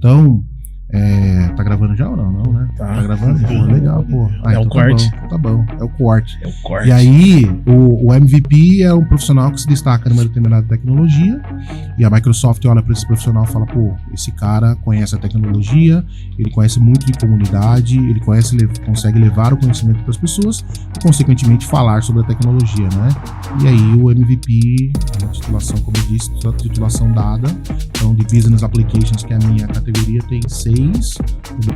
Então, tá gravando já ou não? Não, né? Tá gravando? Pô, legal, pô. É o corte. Tá bom, é o corte. É o corte. E aí, o MVP é um profissional que se destaca numa determinada tecnologia, e a Microsoft olha para esse profissional e fala, pô, esse cara conhece a tecnologia, ele conhece muito de comunidade, ele consegue levar o conhecimento para as pessoas e, consequentemente, falar sobre a tecnologia, né? E aí o MVP, a titulação, como eu disse, a titulação dada, então de Business Applications, que é a minha categoria, tem 6,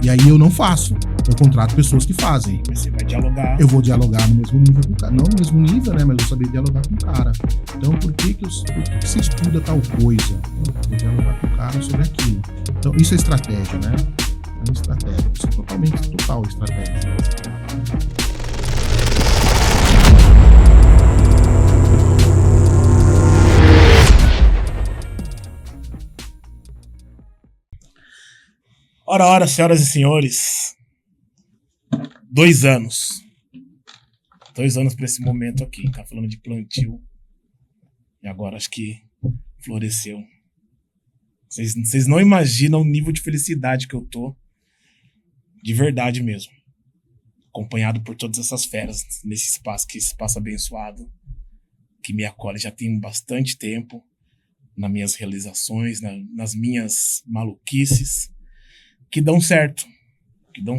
e aí eu não faço, eu contrato pessoas que fazem. Você vai dialogar. Eu vou dialogar no mesmo nível com o cara, não no mesmo nível, né, mas eu saber dialogar com o cara. Então, por que você estuda tal coisa? Eu vou dialogar com o cara sobre aquilo. Então, isso é estratégia, né? É uma estratégia, isso é total estratégia. Ora, senhoras e senhores, 2 anos. 2 anos para esse momento aqui, tá falando de plantio. E agora acho que floresceu. Vocês não imaginam o nível de felicidade que eu tô. De verdade mesmo. Acompanhado por todas essas feras nesse espaço, que esse espaço abençoado, que me acolhe já tem bastante tempo, nas minhas realizações, nas minhas maluquices, que dão certo. Então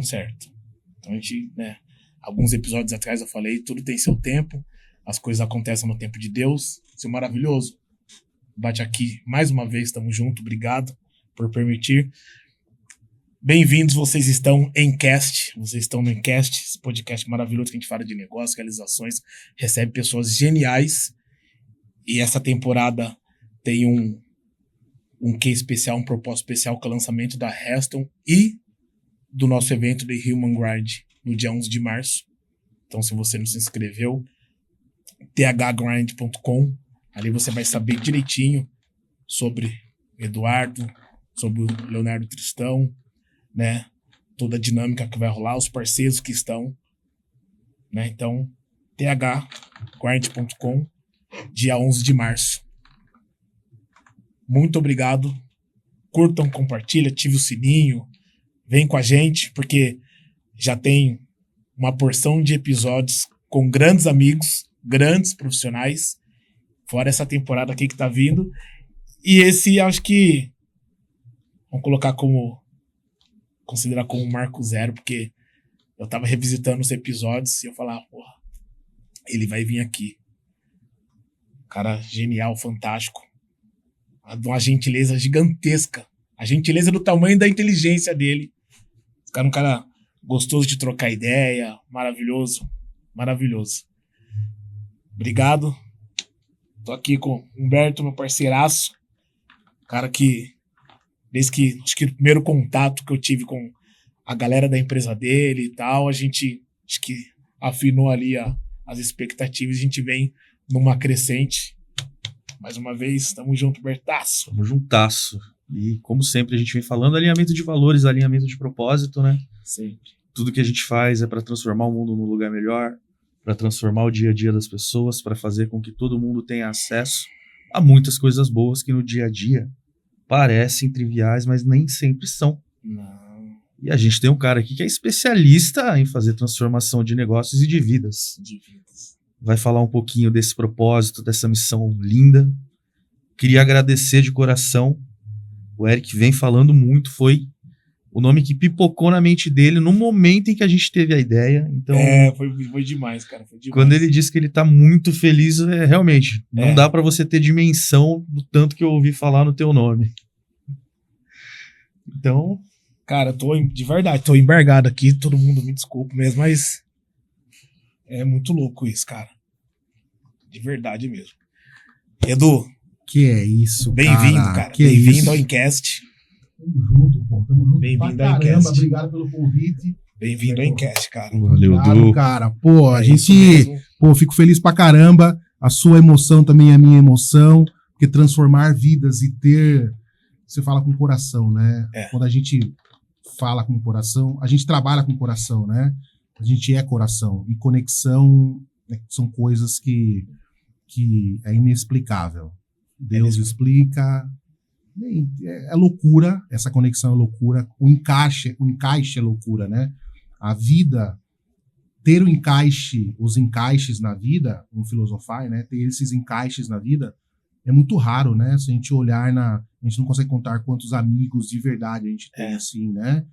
a gente, né, alguns episódios atrás eu falei, tudo tem seu tempo, as coisas acontecem no tempo de Deus, seu maravilhoso. Bate aqui, mais uma vez, estamos juntos, obrigado por permitir. Bem-vindos, vocês estão no Encast, esse podcast maravilhoso que a gente fala de negócios, realizações, recebe pessoas geniais, e essa temporada tem um quê especial, um propósito especial, que é o lançamento da Reston e do nosso evento The Human Grind, no dia 11 de março. Então, se você não se inscreveu, thgrind.com, ali você vai saber direitinho sobre o Eduardo, sobre o Leonardo Tristão, né? Toda a dinâmica que vai rolar, os parceiros que estão, né? Então, thgrind.com, dia 11 de março. Muito obrigado. Curtam, compartilhem, ative o sininho, vem com a gente, porque já tem uma porção de episódios com grandes amigos, grandes profissionais, fora essa temporada aqui que tá vindo. E esse, acho que vamos considerar como marco zero, porque eu tava revisitando os episódios e eu falava, porra, ele vai vir aqui. Cara genial, fantástico. Uma gentileza gigantesca. A gentileza do tamanho da inteligência dele. Esse cara é um cara gostoso de trocar ideia, maravilhoso. Obrigado. Tô aqui com o Humberto, meu parceiraço. Cara que, desde que, acho que o primeiro contato que eu tive com a galera da empresa dele e tal, a gente, acho que afinou ali as expectativas, a gente vem numa crescente. Mais uma vez, tamo junto, Bertaço. Tamo juntasso. E, como sempre, a gente vem falando, alinhamento de valores, alinhamento de propósito, né? Sempre. Tudo que a gente faz é para transformar o mundo num lugar melhor, para transformar o dia a dia das pessoas, para fazer com que todo mundo tenha acesso a muitas coisas boas que no dia a dia parecem triviais, mas nem sempre são. Não. E a gente tem um cara aqui que é especialista em fazer transformação de negócios e de vidas. Vai falar um pouquinho desse propósito, dessa missão linda. Queria agradecer de coração. O Eric vem falando muito, foi o nome que pipocou na mente dele no momento em que a gente teve a ideia. Então, foi demais, cara. Foi demais. quando ele disse que ele tá muito feliz, realmente, não dá pra você ter dimensão do tanto que eu ouvi falar no teu nome. Então... Cara, de verdade, tô embargado aqui, todo mundo me desculpa mesmo, mas é muito louco isso, cara. De verdade mesmo. Edu. Que é isso, bem-vindo, cara. Bem-vindo ao Encast. Tamo junto, pô. Tamo junto. Bem-vindo ao Encast. Obrigado pelo convite. Bem-vindo ao Encast, cara. Valeu, obrigado, Edu. cara. Pô, a gente... mesmo. Pô, fico feliz pra caramba. A sua emoção também é a minha emoção. Porque transformar vidas e ter... Você fala com o coração, né? Quando a gente fala com o coração, a gente trabalha com o coração, né? A gente é coração. E conexão são coisas que é inexplicável. Deus explica, É loucura, essa conexão é loucura, o encaixe é loucura, né? A vida, ter os encaixes na vida, vamos filosofar, né? Ter esses encaixes na vida é muito raro, né? Se a gente olhar a gente não consegue contar quantos amigos de verdade a gente tem, assim, né?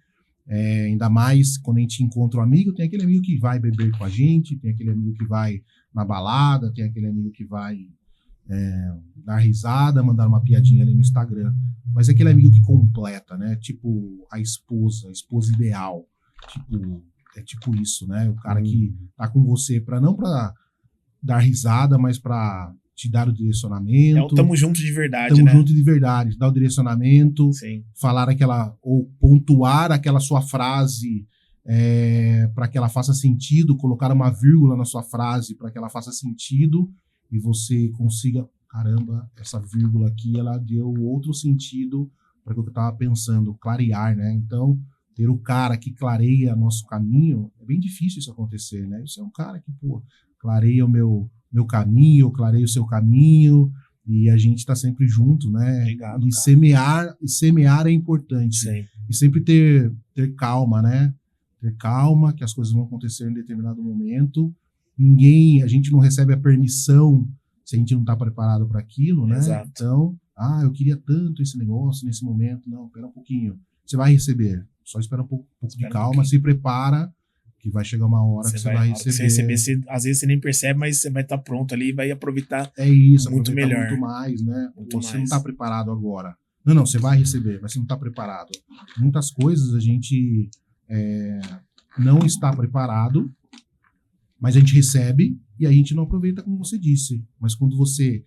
Ainda mais quando a gente encontra um amigo, tem aquele amigo que vai beber com a gente, tem aquele amigo que vai na balada, tem aquele amigo que vai dar risada, mandar uma piadinha ali no Instagram. Mas é aquele amigo que completa, né? Tipo a esposa ideal. É tipo isso, né? O cara que tá com você não pra dar risada, mas pra te dar o direcionamento. Tamo junto de verdade, Tamo né? junto de verdade. Dar o direcionamento, Sim. falar ou pontuar aquela sua frase para que ela faça sentido, colocar uma vírgula na sua frase para que ela faça sentido e você consiga, caramba, essa vírgula aqui, ela deu outro sentido para o que eu estava pensando, clarear, né? Então, ter o cara que clareia nosso caminho, é bem difícil isso acontecer, né? Isso é um cara que, clareia o meu caminho, eu clareio o seu caminho, e a gente está sempre junto, né? Obrigado, e semear é importante. Sim. E sempre ter calma, né? Ter calma, que as coisas vão acontecer em determinado momento. A gente não recebe a permissão se a gente não está preparado para aquilo, né? Exato. Então, eu queria tanto esse negócio nesse momento. Não, espera um pouquinho. Você vai receber. Só espera um pouco de calma, se prepara, que vai chegar uma hora que você vai receber. Às vezes você nem percebe, mas você vai estar pronto ali e vai aproveitar. É isso, muito melhor. Muito mais, né? Você não mais. está preparado agora. Não, você vai receber, mas você não está preparado. Muitas coisas a gente não está preparado, mas a gente recebe e a gente não aproveita, como você disse. Mas quando você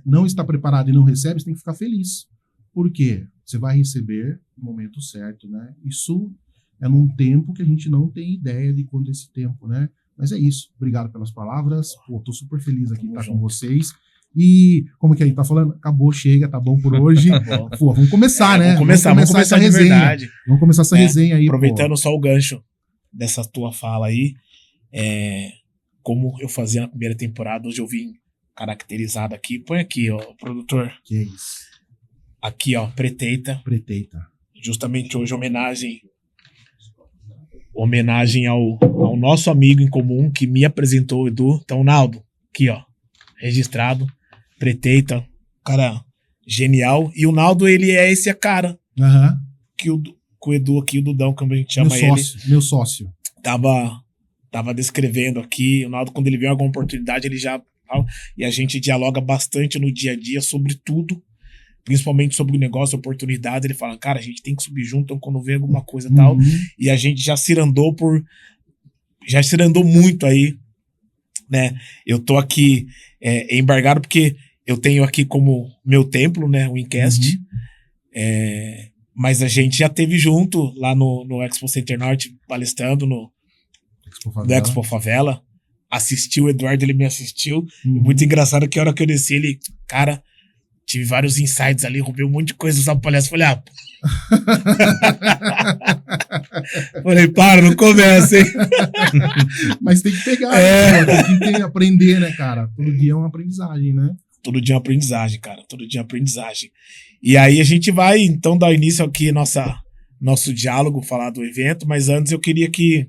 não está preparado e não recebe, você tem que ficar feliz. Por quê? Você vai receber no momento certo, né? Isso é num tempo que a gente não tem ideia de quando é esse tempo, né? Mas é isso. Obrigado pelas palavras. Tô super feliz aqui de estar com vocês. E, como que a gente tá falando? Acabou, chega, tá bom por hoje. Vamos começar, né? Vamos começar essa de resenha. Verdade. Vamos começar essa resenha aí. Aproveitando só o gancho dessa tua fala aí, como eu fazia na primeira temporada, hoje eu vim caracterizado aqui. Põe aqui, ó, produtor. Que é isso. Aqui, ó, Preteita. Justamente hoje, homenagem ao nosso amigo em comum que me apresentou, o Edu. Então, Naldo, aqui, ó, registrado. Preteita, cara genial. E o Naldo, ele é esse cara que o Edu aqui, o Dudão, como a gente chama meu sócio. Tava descrevendo aqui. O Naldo, quando ele vê alguma oportunidade, ele já... E a gente dialoga bastante no dia a dia sobre tudo, principalmente sobre o negócio, oportunidade. Ele fala, cara, a gente tem que subir junto, então quando vê alguma coisa e tal. E a gente já cirandou muito aí, né? Eu tô aqui embargado porque eu tenho aqui como meu templo, né, o Incast. Mas a gente já teve junto lá no Expo Center Norte, palestrando no Expo Favela. Assistiu, o Eduardo, ele me assistiu. Muito engraçado que a hora que eu desci, ele, cara, tive vários insights ali, roubei um monte de coisa usando palestra. Falei, falei, para, não começa, hein? Mas tem que pegar, tem que aprender, né, cara? Todo dia é uma aprendizagem, né? Todo dia é uma aprendizagem, cara. Todo dia é uma aprendizagem. E aí a gente vai, então, dar início aqui nosso diálogo, falar do evento, mas antes eu queria que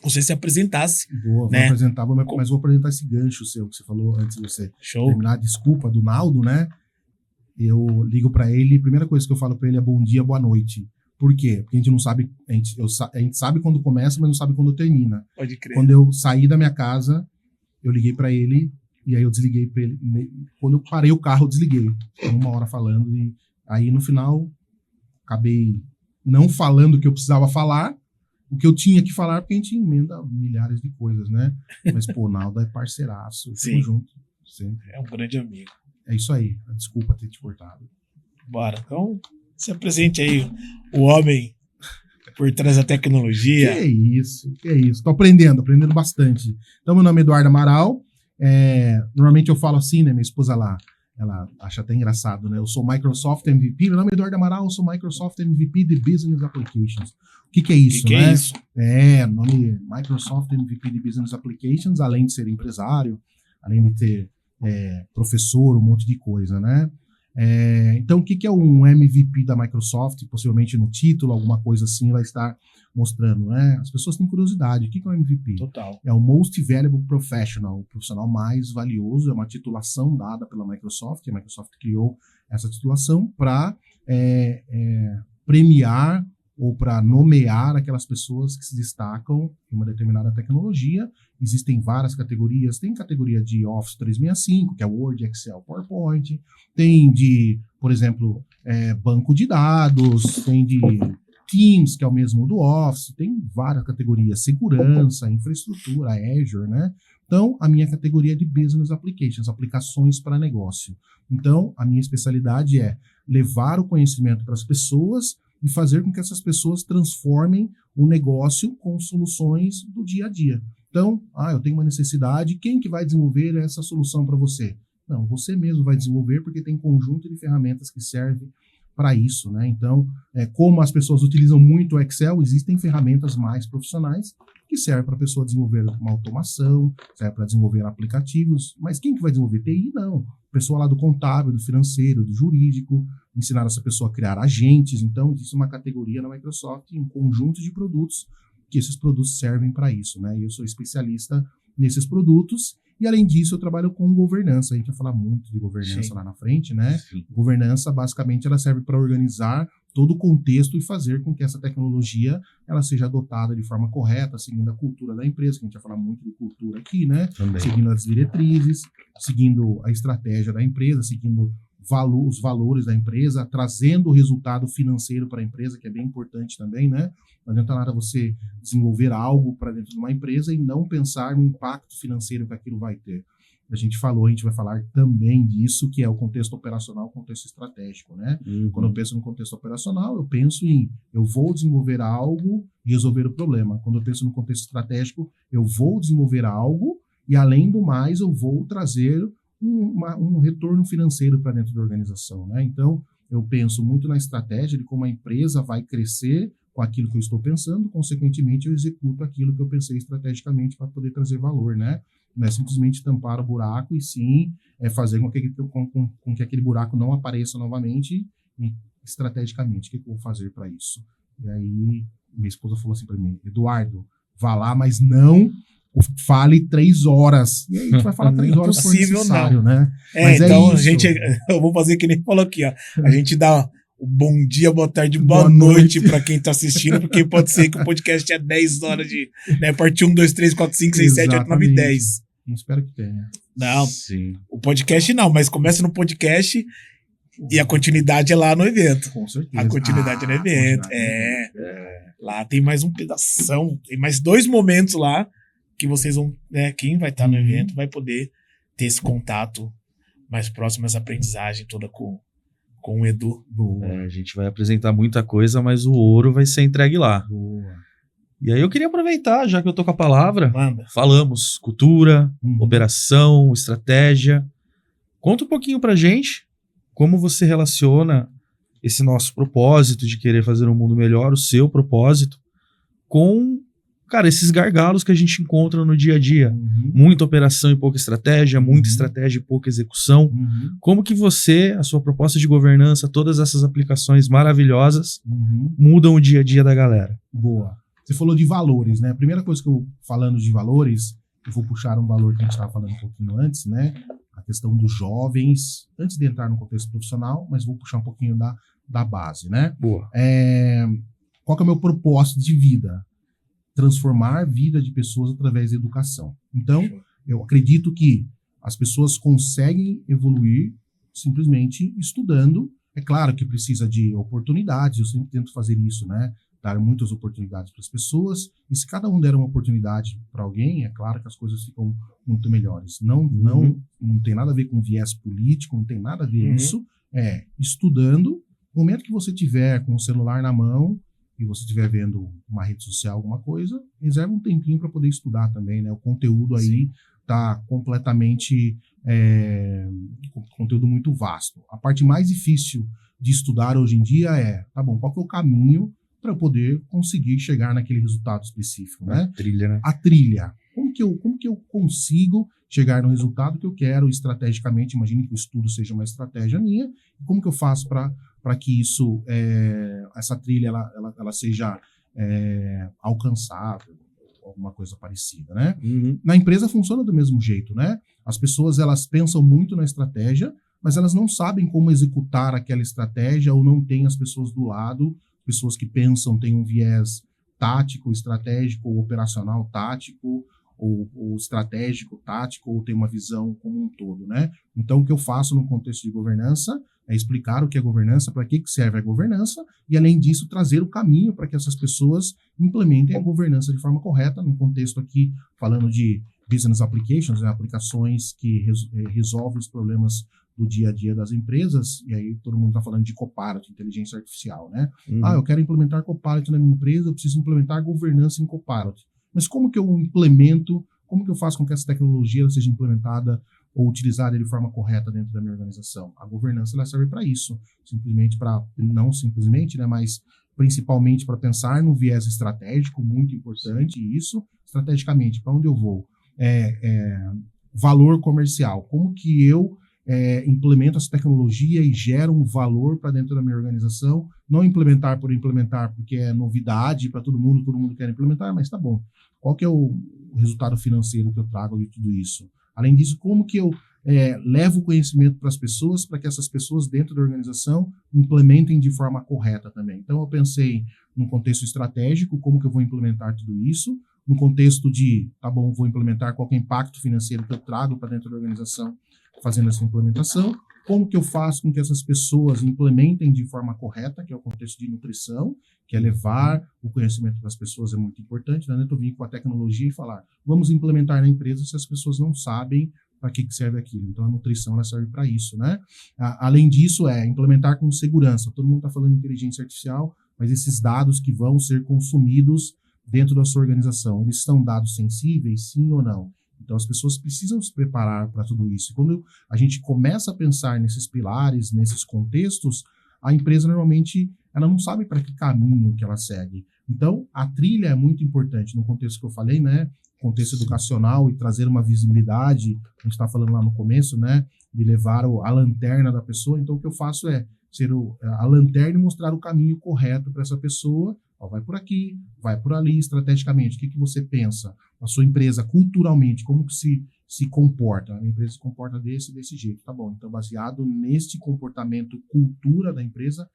você se apresentasse. Vou apresentar, mas vou apresentar esse gancho seu que você falou antes de você terminar. Desculpa, do Naldo, né? Eu ligo pra ele, a primeira coisa que eu falo pra ele é bom dia, boa noite. Por quê? Porque a gente não sabe, a gente sabe quando começa, mas não sabe quando termina. Pode crer. Quando eu saí da minha casa, eu liguei pra ele, e aí eu desliguei pra ele. Quando eu parei o carro, eu desliguei. Uma hora falando, e aí no final, acabei não falando o que eu precisava falar, o que eu tinha que falar, porque a gente emenda milhares de coisas, né? Mas, o Naldo é parceiraço. Tamo junto. Sempre. É um grande amigo. É isso aí. Desculpa ter te cortado. Bora. Então, se apresente aí o homem por trás da tecnologia. Que isso. Tô aprendendo bastante. Então, meu nome é Eduardo Amaral. Normalmente eu falo assim, né? Minha esposa ela acha até engraçado, né? Eu sou Microsoft MVP. Meu nome é Eduardo Amaral, eu sou Microsoft MVP de Business Applications. O que é isso, né? É isso? Nome Microsoft MVP de Business Applications, além de ser empresário, além de ter professor, um monte de coisa, né? Então, o que é um MVP da Microsoft? Possivelmente no título, alguma coisa assim vai estar mostrando, né? As pessoas têm curiosidade. O que é um MVP? Total. É o Most Valuable Professional, o profissional mais valioso. É uma titulação dada pela Microsoft. A Microsoft criou essa titulação para premiar ou para nomear aquelas pessoas que se destacam em uma determinada tecnologia. Existem várias categorias. Tem categoria de Office 365, que é Word, Excel, PowerPoint. Tem de, por exemplo, banco de dados. Tem de Teams, que é o mesmo do Office. Tem várias categorias. Segurança, infraestrutura, Azure, né? Então, a minha categoria é de Business Applications, aplicações para negócio. Então, a minha especialidade é levar o conhecimento para as pessoas e fazer com que essas pessoas transformem o negócio com soluções do dia a dia. Então, eu tenho uma necessidade, quem que vai desenvolver essa solução para você? Não, você mesmo vai desenvolver, porque tem conjunto de ferramentas que servem para isso, né? Então, como as pessoas utilizam muito o Excel, existem ferramentas mais profissionais que servem para a pessoa desenvolver uma automação, serve para desenvolver aplicativos, mas quem que vai desenvolver TI? Não. Pessoa lá do contábil, do financeiro, do jurídico, ensinar essa pessoa a criar agentes. Então, existe uma categoria na Microsoft, um conjunto de produtos, que esses produtos servem para isso, né? E eu sou especialista nesses produtos. E, além disso, eu trabalho com governança. A gente vai falar muito de governança Sim. lá na frente, né? Sim. Governança, basicamente, ela serve para organizar todo o contexto e fazer com que essa tecnologia ela seja adotada de forma correta, seguindo a cultura da empresa, que a gente vai falar muito de cultura aqui, né? Também. Seguindo as diretrizes, seguindo a estratégia da empresa, seguindo os valores da empresa, trazendo o resultado financeiro para a empresa, que é bem importante também, né? Não adianta nada você desenvolver algo para dentro de uma empresa e não pensar no impacto financeiro que aquilo vai ter. A gente vai falar também disso, que é o contexto operacional, o contexto estratégico, né? Uhum. Quando eu penso no contexto operacional, eu penso eu vou desenvolver algo e resolver o problema. Quando eu penso no contexto estratégico, eu vou desenvolver algo e, além do mais, eu vou trazer um retorno financeiro para dentro da organização, né? Então, eu penso muito na estratégia de como a empresa vai crescer com aquilo que eu estou pensando, consequentemente, eu executo aquilo que eu pensei estrategicamente para poder trazer valor, né? Não é simplesmente tampar o buraco, e sim fazer com que aquele buraco não apareça novamente e estrategicamente. O que eu vou fazer para isso? E aí, minha esposa falou assim para mim: Eduardo, vá lá, mas não fale 3 horas. E aí a gente vai falar 3 horas por necessário, né? Mas então, eu vou fazer que nem falou aqui, ó. A gente dá o bom dia, boa tarde, boa noite para quem tá assistindo, porque pode ser que o podcast é 10 horas de... Né, parte 1, 2, 3, 4, 5, 6, 7, 8, 9, 10. Espero que tenha. Não, Sim. O podcast não, mas começa no podcast e a continuidade é lá no evento. Com certeza. A continuidade é no evento. Lá tem mais um pedação, tem mais 2 momentos lá que vocês vão, né, quem vai estar no evento vai poder ter esse contato mais próximo, essa aprendizagem toda com o Edu. A gente vai apresentar muita coisa, mas o ouro vai ser entregue lá. Boa. E aí eu queria aproveitar, já que eu tô com a palavra, Manda. Falamos cultura, operação, estratégia. Conta um pouquinho pra gente como você relaciona esse nosso propósito de querer fazer um mundo melhor, o seu propósito, com, cara, esses gargalos que a gente encontra no dia a dia. Muita operação e pouca estratégia, muita estratégia e pouca execução. Como que você, a sua proposta de governança, todas essas aplicações maravilhosas mudam o dia a dia da galera? Boa. Você falou de valores, né? A primeira coisa que falando de valores, eu vou puxar um valor que a gente estava falando um pouquinho antes, né? A questão dos jovens, antes de entrar no contexto profissional, mas vou puxar um pouquinho da base, né? Boa. Qual que é o meu propósito de vida? Transformar a vida de pessoas através da educação. Então, eu acredito que as pessoas conseguem evoluir simplesmente estudando. É claro que precisa de oportunidades, eu sempre tento fazer isso, né? Dar muitas oportunidades para as pessoas, e se cada um der uma oportunidade para alguém, é claro que as coisas ficam muito melhores. Não tem nada a ver com viés político, não tem nada a ver isso. Estudando, no momento que você tiver com o celular na mão e você estiver vendo uma rede social, alguma coisa, reserva um tempinho para poder estudar também, né? O conteúdo aí está completamente conteúdo muito vasto. A parte mais difícil de estudar hoje em dia qual que é o caminho para eu poder conseguir chegar naquele resultado específico, né? A trilha, né? A trilha. Como que eu consigo chegar no resultado que eu quero estrategicamente? Imagine que o estudo seja uma estratégia minha. Como que eu faço para que isso, essa trilha, ela seja alcançável? Alguma coisa parecida, né? Uhum. Na empresa funciona do mesmo jeito, né? As pessoas, elas pensam muito na estratégia, mas elas não sabem como executar aquela estratégia ou não tem as pessoas do lado, pessoas que pensam, têm um viés tático, estratégico, ou operacional tático, ou estratégico, tático, ou tem uma visão como um todo, né? Então, o que eu faço no contexto de governança é explicar o que é governança, para que serve a governança, e além disso, trazer o caminho para que essas pessoas implementem a governança de forma correta, no contexto aqui, falando de business applications, né, aplicações que resolvem os problemas do dia a dia das empresas, e aí todo mundo está falando de Copilot, inteligência artificial, né? Uhum. Eu quero implementar Copilot na minha empresa, eu preciso implementar governança em Copilot. Mas como que eu implemento, como que eu faço com que essa tecnologia seja implementada ou utilizada de forma correta dentro da minha organização? A governança, ela serve para isso, não simplesmente, né, mas principalmente para pensar no viés estratégico, muito importante isso, estrategicamente, para onde eu vou? Valor comercial, como que eu implemento essa tecnologia e gero um valor para dentro da minha organização, não implementar por implementar, porque é novidade para todo mundo quer implementar, mas tá bom. Qual que é o resultado financeiro que eu trago de tudo isso? Além disso, como que eu levo o conhecimento para as pessoas, para que essas pessoas dentro da organização implementem de forma correta também. Então, eu pensei no contexto estratégico, como que eu vou implementar tudo isso, no contexto de, tá bom, vou implementar qual que é o impacto financeiro que eu trago para dentro da organização fazendo essa implementação, como que eu faço com que essas pessoas implementem de forma correta, que é o contexto de nutrição, que é levar o conhecimento das pessoas, é muito importante, não é vir com a tecnologia e falar, vamos implementar na empresa se as pessoas não sabem para que serve aquilo. Então, a nutrição, ela serve para isso, né? Além disso, implementar com segurança. Todo mundo está falando de inteligência artificial, mas esses dados que vão ser consumidos dentro da sua organização, eles são dados sensíveis, sim ou não? Então, as pessoas precisam se preparar para tudo isso. E quando a gente começa a pensar nesses pilares, nesses contextos, a empresa normalmente ela não sabe para que caminho que ela segue. Então, a trilha é muito importante no contexto que eu falei, né? Contexto educacional e trazer uma visibilidade, a gente está falando lá no começo, né? De levar a lanterna da pessoa. Então, o que eu faço é ser a lanterna e mostrar o caminho correto para essa pessoa. Vai por aqui, vai por ali, estrategicamente. O que você pensa? A sua empresa, culturalmente, como que se comporta? A empresa se comporta desse jeito, tá bom. Então, baseado neste comportamento, cultura da empresa,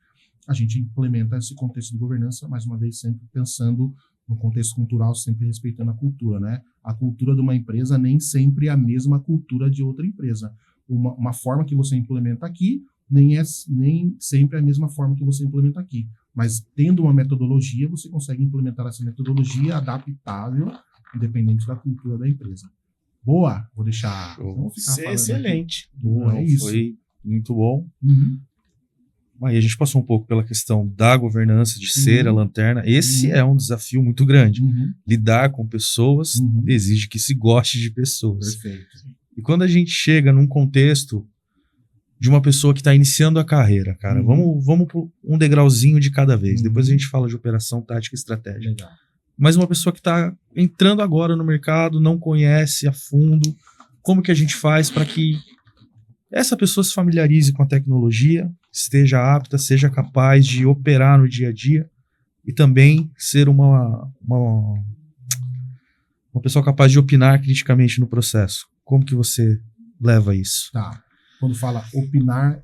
a gente implementa esse contexto de governança, mais uma vez, sempre pensando no contexto cultural, sempre respeitando a cultura, né? A cultura de uma empresa nem sempre é a mesma cultura de outra empresa. Uma forma que você implementa aqui, nem sempre é a mesma forma que você implementa aqui. Mas, tendo uma metodologia, você consegue implementar essa metodologia adaptável, independente da cultura da empresa. Boa! Vou deixar... Vamos ficar falando excelente. Boa, é isso. Foi muito bom. Uhum. Aí a gente passou um pouco pela questão da governança, de ser a lanterna. Esse é um desafio muito grande. Lidar com pessoas exige que se goste de pessoas. Perfeito. E quando a gente chega num contexto de uma pessoa que está iniciando a carreira, cara, vamos por um degrauzinho de cada vez. Depois a gente fala de operação, tática e estratégia. Legal. Mas uma pessoa que está entrando agora no mercado, não conhece a fundo, como que a gente faz para que essa pessoa se familiarize com a tecnologia, esteja apta, seja capaz de operar no dia a dia e também ser uma pessoa capaz de opinar criticamente no processo? Como que você leva isso? Tá. Quando fala opinar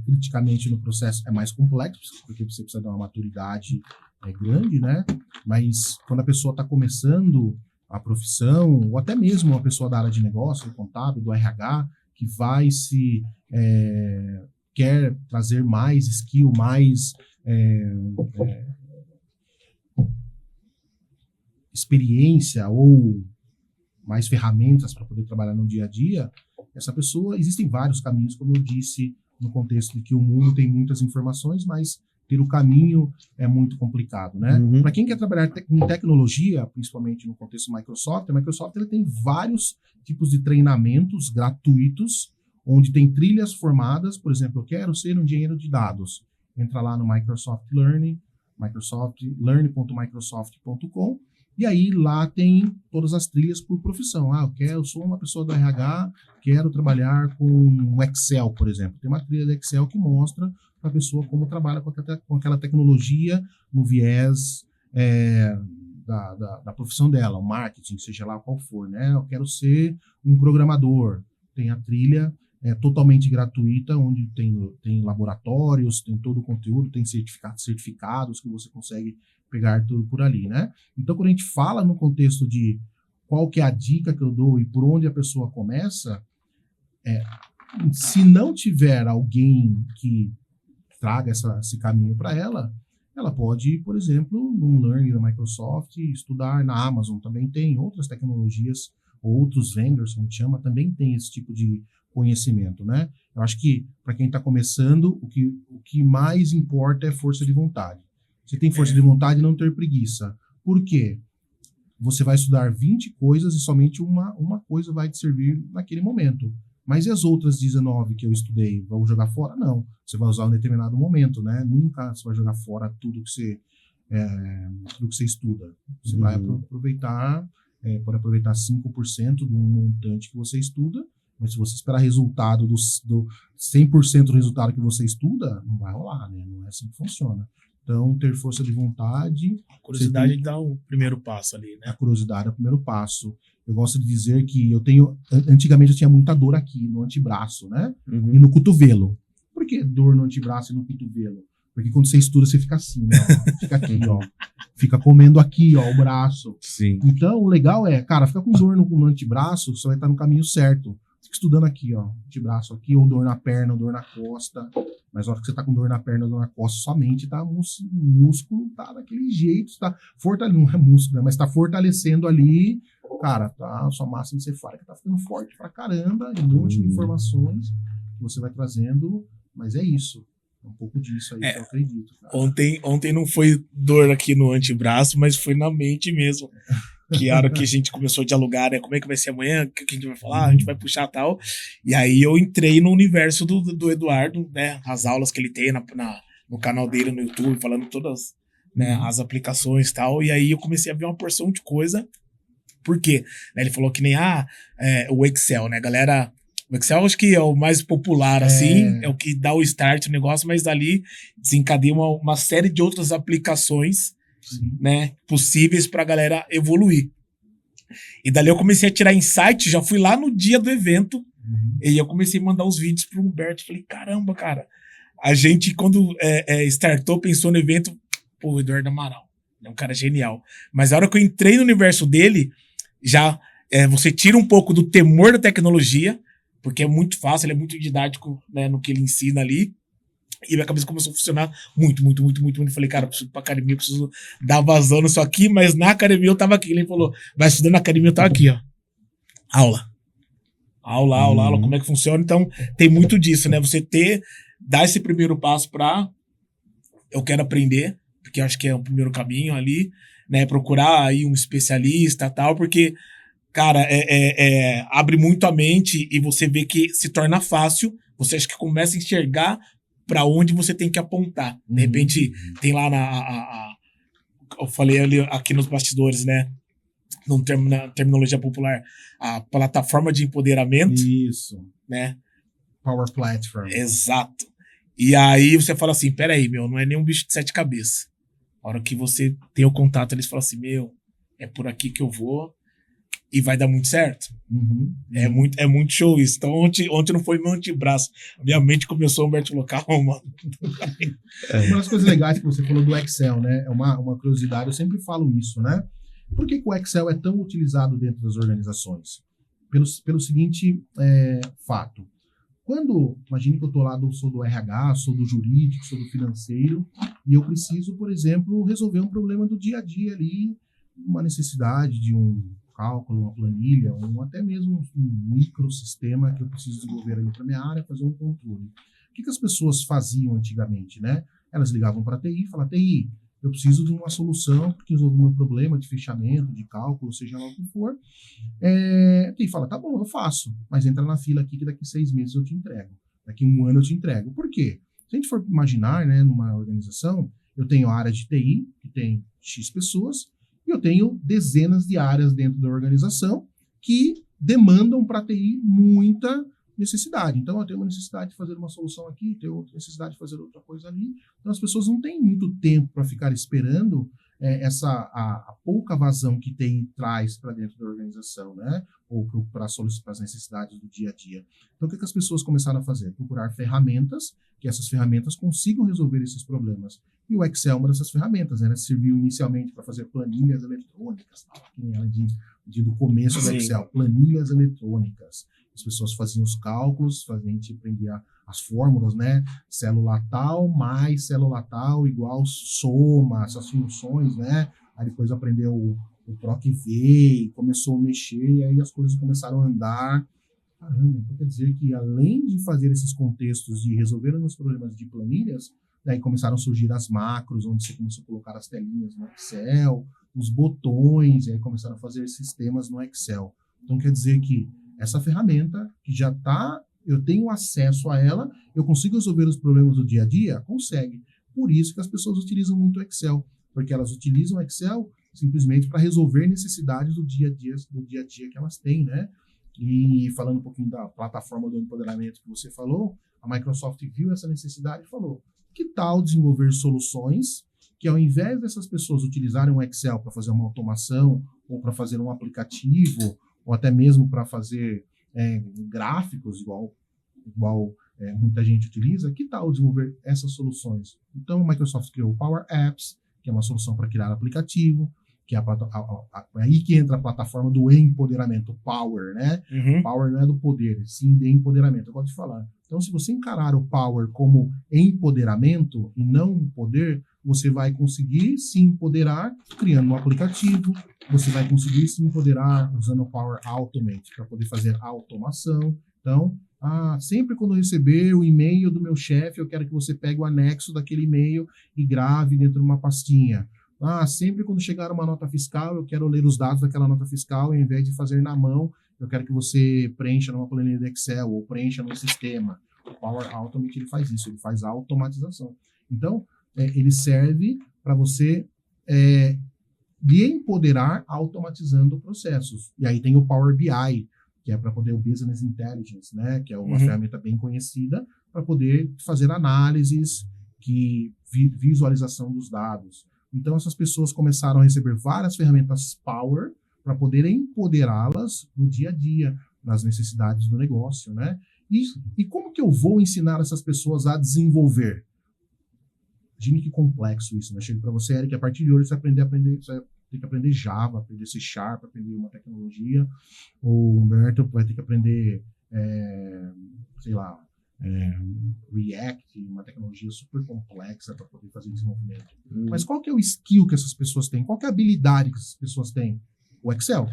criticamente no processo é mais complexo, porque você precisa dar uma maturidade grande, né? Mas quando a pessoa está começando a profissão, ou até mesmo uma pessoa da área de negócio, do contábil, do RH, que vai quer trazer mais skill, mais experiência ou mais ferramentas para poder trabalhar no dia a dia, essa pessoa, existem vários caminhos, como eu disse, no contexto de que o mundo tem muitas informações, mas ter o caminho é muito complicado, né? Para quem quer trabalhar com tecnologia, principalmente no contexto Microsoft, a Microsoft ele tem vários tipos de treinamentos gratuitos, onde tem trilhas formadas, por exemplo, eu quero ser um engenheiro de dados. Entra lá no Microsoft Learning, learn.microsoft.com, E aí lá tem todas as trilhas por profissão. Eu sou uma pessoa do RH, quero trabalhar com Excel, por exemplo. Tem uma trilha de Excel que mostra para a pessoa como trabalha com aquela tecnologia no viés da profissão dela, o marketing, seja lá qual for, né? Eu quero ser um programador. Tem a trilha totalmente gratuita, onde tem laboratórios, tem todo o conteúdo, tem certificados que você consegue pegar tudo por ali, né? Então, quando a gente fala no contexto de qual que é a dica que eu dou e por onde a pessoa começa, se não tiver alguém que traga esse caminho para ela pode, por exemplo, no Learning da Microsoft, estudar na Amazon. Também tem outras tecnologias, outros vendors, como a gente chama, também tem esse tipo de conhecimento, né? Eu acho que, para quem está começando, o que mais importa é força de vontade. Você tem força de vontade e não ter preguiça. Por quê? Você vai estudar 20 coisas e somente uma coisa vai te servir naquele momento. Mas e as outras 19 que eu estudei? Vou jogar fora? Não. Você vai usar em um determinado momento, né? Nunca você vai jogar fora tudo que você estuda. Você vai aproveitar, pode aproveitar 5% do montante que você estuda, mas se você esperar resultado do 100% do resultado que você estuda, não vai rolar, né? Não é assim que funciona. Então, ter força de vontade... A curiosidade dá o primeiro passo ali, né? A curiosidade é o primeiro passo. Eu gosto de dizer que antigamente eu tinha muita dor aqui no antebraço, né? E no cotovelo. Por que dor no antebraço e no cotovelo? Porque quando você estuda, você fica assim, né? Fica aqui, ó. Fica comendo aqui, ó, o braço. Sim. Então, o legal cara, fica com dor no antebraço, você vai estar no caminho certo. Fica estudando aqui, ó, antebraço aqui, ou dor na perna, ou dor na costa. Mas na hora que você tá com dor na perna, ou dor na costa, somente tá, o músculo tá daquele jeito, tá fortalecendo, não é músculo, né? Mas tá fortalecendo ali, cara, tá, a sua massa encefálica tá ficando forte pra caramba, um monte de informações que você vai trazendo, mas é isso. É um pouco disso aí que eu acredito. Cara. Ontem não foi dor aqui no antebraço, mas foi na mente mesmo. Que a hora que a gente começou a dialogar, né? Como é que vai ser amanhã? O que a gente vai falar? A gente vai puxar tal. E aí eu entrei no universo do Eduardo, né? As aulas que ele tem no canal dele no YouTube, falando todas, né, as aplicações e tal. E aí eu comecei a ver uma porção de coisa. Por quê? Ele falou que nem o Excel, né? Galera... O Excel acho que é o mais popular, assim, é o que dá o start no negócio, mas dali desencadeia uma série de outras aplicações, né, possíveis pra galera evoluir. E dali eu comecei a tirar insight, já fui lá no dia do evento, e eu comecei a mandar os vídeos pro Humberto. Falei, caramba, cara, a gente quando startou, pensou no evento, pô, o Eduardo Amaral, é um cara genial. Mas a hora que eu entrei no universo dele, já você tira um pouco do temor da tecnologia, porque é muito fácil, ele é muito didático, né, no que ele ensina ali. E minha cabeça começou a funcionar muito. Eu falei, cara, eu preciso ir pra academia, eu preciso dar vazão nisso aqui, mas na academia eu tava aqui. Ele falou, vai estudando na academia, eu tava aqui, ó. Aula, como é que funciona? Então, tem muito disso, né? Você dar esse primeiro passo pra eu quero aprender, porque eu acho que é o primeiro caminho ali, né? Procurar aí um especialista e tal, porque... Cara, abre muito a mente e você vê que se torna fácil. Você acha que começa a enxergar para onde você tem que apontar. De repente, tem lá eu falei ali aqui nos bastidores, né? Na terminologia popular, a plataforma de empoderamento. Isso. Né? Power Platform. Exato. E aí você fala assim, peraí, não é nenhum bicho de 7 cabeças. A hora que você tem o contato, eles falam assim, é por aqui que eu vou. E vai dar muito certo. É muito show isso. Então, ontem não foi meu antebraço. Minha mente começou a Humberto local, mano. Uma das coisas legais que você falou do Excel, né? É uma curiosidade, eu sempre falo isso, né? Por que o Excel é tão utilizado dentro das organizações? Pelo seguinte fato. Imagine que eu sou do RH, sou do jurídico, sou do financeiro, e eu preciso, por exemplo, resolver um problema do dia a dia ali, uma necessidade de um cálculo, uma planilha, ou até mesmo um microsistema que eu preciso desenvolver ali para minha área, fazer um controle. O que as pessoas faziam antigamente, né? Elas ligavam para a TI e falavam, TI, eu preciso de uma solução porque resolvi o meu problema de fechamento, de cálculo, seja lá o que for. A TI fala, tá bom, eu faço, mas entra na fila aqui que daqui 6 meses eu te entrego. Daqui 1 ano eu te entrego. Por quê? Se a gente for imaginar, né, numa organização, eu tenho a área de TI, que tem X pessoas, E eu tenho dezenas de áreas dentro da organização que demandam para TI muita necessidade. Então, eu tenho uma necessidade de fazer uma solução aqui, tenho outra necessidade de fazer outra coisa ali. Então, as pessoas não têm muito tempo para ficar esperando a pouca vazão que TI traz para dentro da organização, né? Ou para as necessidades do dia a dia. Então, o que as pessoas começaram a fazer? Procurar ferramentas, que essas ferramentas consigam resolver esses problemas. E o Excel é uma dessas ferramentas, né? Serviu inicialmente para fazer planilhas eletrônicas, do começo do Excel, planilhas eletrônicas. As pessoas faziam os cálculos, a gente aprendia as fórmulas, né? Célula tal mais célula tal igual soma, essas funções, né? Aí depois aprendeu o PROC-V, começou a mexer, e aí as coisas começaram a andar. Caramba, então quer dizer que além de fazer esses contextos de resolver os problemas de planilhas, daí começaram a surgir as macros, onde você começou a colocar as telinhas no Excel, os botões, e aí começaram a fazer sistemas no Excel. Então quer dizer que essa ferramenta, que já está, eu tenho acesso a ela, eu consigo resolver os problemas do dia a dia? Consegue. Por isso que as pessoas utilizam muito o Excel, porque elas utilizam o Excel simplesmente para resolver necessidades do dia a dia que elas têm, né? E falando um pouquinho da plataforma do empoderamento que você falou, a Microsoft viu essa necessidade e falou: que tal desenvolver soluções que, ao invés dessas pessoas utilizarem o Excel para fazer uma automação, ou para fazer um aplicativo, ou até mesmo para fazer gráficos, igual muita gente utiliza, que tal desenvolver essas soluções? Então, a Microsoft criou o Power Apps, que é uma solução para criar aplicativo, que é aí que entra a plataforma do empoderamento, Power, né? Uhum. Power não é do poder, sim de empoderamento, eu gosto de falar. Então, se você encarar o Power como empoderamento e não poder, você vai conseguir se empoderar criando um aplicativo, você vai conseguir se empoderar usando o Power Automate para poder fazer automação. Então, sempre quando eu receber o e-mail do meu chefe, eu quero que você pegue o anexo daquele e-mail e grave dentro de uma pastinha. Sempre quando chegar uma nota fiscal, eu quero ler os dados daquela nota fiscal, e ao invés de fazer na mão, eu quero que você preencha numa planilha de Excel ou preencha no sistema. O Power Automate ele faz isso, ele faz a automatização. Então, ele serve para você lhe empoderar automatizando processos. E aí tem o Power BI, que é para poder o Business Intelligence, né? Que é uma ferramenta bem conhecida para poder fazer análises, visualização dos dados. Então, essas pessoas começaram a receber várias ferramentas Power para poder empoderá-las no dia a dia, nas necessidades do negócio, né? E como que eu vou ensinar essas pessoas a desenvolver? Imagine que complexo isso, né? Chego para você, Eric, a partir de hoje você vai ter que aprender Java, aprender C#, aprender uma tecnologia, ou o Humberto vai ter que aprender, React, uma tecnologia super complexa para poder fazer desenvolvimento. Mas qual que é o skill que essas pessoas têm? Qual que é a habilidade que essas pessoas têm? O Excel.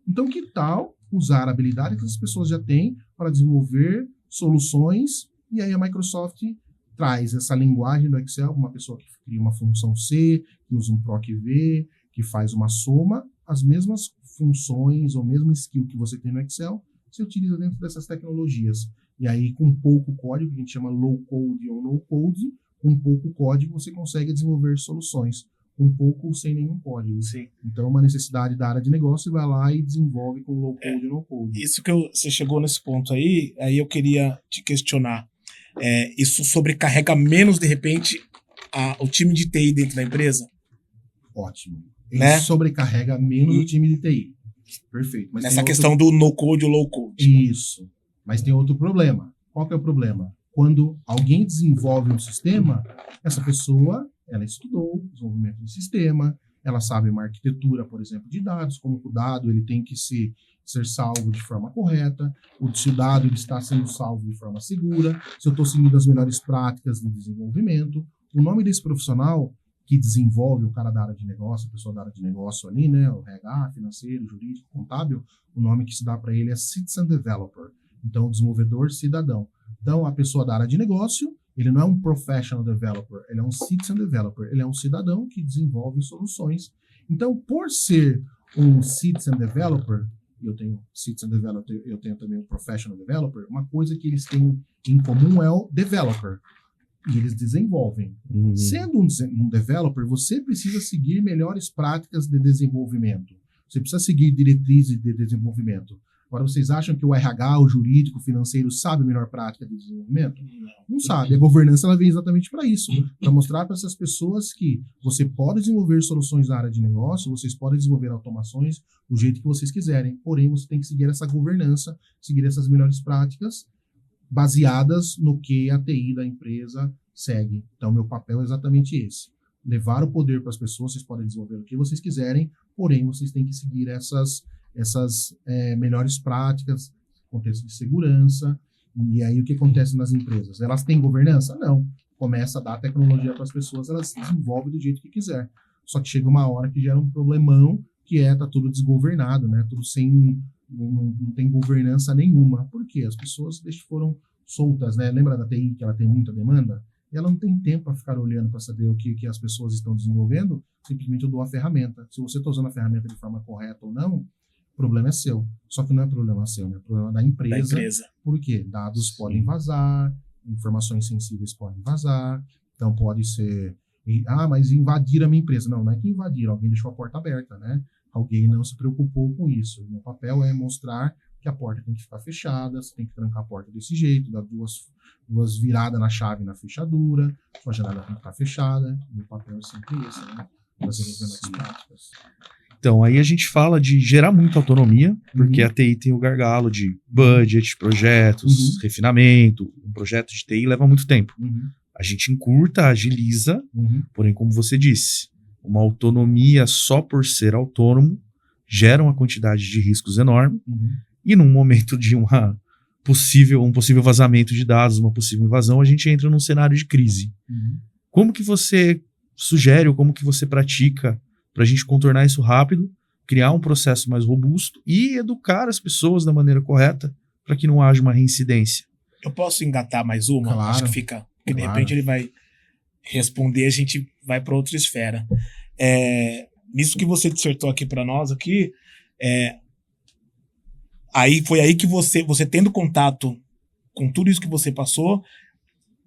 Então, que tal usar a habilidade que essas pessoas já têm para desenvolver soluções? E aí a Microsoft traz essa linguagem do Excel, uma pessoa que cria uma função C, que usa um PROC-V, que faz uma soma, as mesmas funções ou mesmo skill que você tem no Excel, você utiliza dentro dessas tecnologias. E aí, com pouco código, que a gente chama low code ou no code, com pouco código você consegue desenvolver soluções, com pouco ou sem nenhum código. Sim. Então, uma necessidade da área de negócio, vai lá e desenvolve com low code ou no code. Isso que você chegou nesse ponto aí eu queria te questionar. Isso sobrecarrega menos, de repente, o time de TI dentro da empresa? Ótimo. Ele né? sobrecarrega menos o time de TI. Perfeito. Mas nessa questão do no-code ou low-code. Isso. Mas tem outro problema. Qual que é o problema? Quando alguém desenvolve um sistema, essa pessoa, ela estudou o desenvolvimento do sistema, ela sabe uma arquitetura, por exemplo, de dados, como o dado ele tem que ser salvo de forma correta, se o dado ele está sendo salvo de forma segura, se eu estou seguindo as melhores práticas de desenvolvimento. O nome desse profissional que desenvolve, o cara da área de negócio, a pessoa da área de negócio ali, né, o RH, financeiro, jurídico, contábil, o nome que se dá para ele é Citizen Developer. Então, o desenvolvedor cidadão. Então, a pessoa da área de negócio, ele não é um professional developer, ele é um citizen developer, ele é um cidadão que desenvolve soluções. Então, por ser um citizen developer, eu tenho citizen developer, eu tenho também um professional developer, uma coisa que eles têm em comum é o developer. e eles desenvolvem. Sendo um developer, você precisa seguir melhores práticas de desenvolvimento. Você precisa seguir diretrizes de desenvolvimento. Agora, vocês acham que o RH, o jurídico, o financeiro sabe a melhor prática de desenvolvimento? Não sabe. A governança ela vem exatamente para isso, para mostrar para essas pessoas que você pode desenvolver soluções na área de negócio, vocês podem desenvolver automações do jeito que vocês quiserem, porém você tem que seguir essa governança, seguir essas melhores práticas baseadas no que a TI da empresa segue. Então, meu papel é exatamente esse. Levar o poder para as pessoas, vocês podem desenvolver o que vocês quiserem, porém vocês têm que seguir essas melhores práticas, contexto de segurança. E aí o que acontece nas empresas? Elas têm governança? Não. Começa a dar tecnologia para as pessoas, elas desenvolvem do jeito que quiser. Só que chega uma hora que gera um problemão, que tá tudo desgovernado, né? Tudo sem... Não tem governança nenhuma. Por quê? As pessoas foram soltas, né? Lembra da TI que ela tem muita demanda? E ela não tem tempo para ficar olhando para saber o que as pessoas estão desenvolvendo. Simplesmente eu dou a ferramenta. Se você está usando a ferramenta de forma correta ou não, o problema é seu. Só que não é problema seu, né? É problema da empresa. Por quê? Dados podem vazar, informações sensíveis podem vazar. Então pode ser... mas invadir a minha empresa. Não é que invadiram. Alguém deixou a porta aberta, né? Alguém não se preocupou com isso. Meu papel é mostrar que a porta tem que ficar fechada, você tem que trancar a porta desse jeito, dar duas viradas na chave na fechadura, sua janela tem que estar fechada. Meu papel é sempre esse, né? Fazer as melhores práticas. Então, aí a gente fala de gerar muita autonomia, porque a TI tem o gargalo de budget, projetos, refinamento. Um projeto de TI leva muito tempo. A gente encurta, agiliza, porém, como você disse, uma autonomia só por ser autônomo gera uma quantidade de riscos enorme. E num momento de um possível vazamento de dados, uma possível invasão, a gente entra num cenário de crise. Como que você sugere ou como que você pratica para a gente contornar isso rápido, criar um processo mais robusto e educar as pessoas da maneira correta para que não haja uma reincidência? Eu posso engatar mais uma? Claro, acho que fica... Porque de repente ele vai responder, a gente vai para outra esfera. Nisso que você dissertou aqui para nós, aqui, foi aí que você tendo contato com tudo isso que você passou,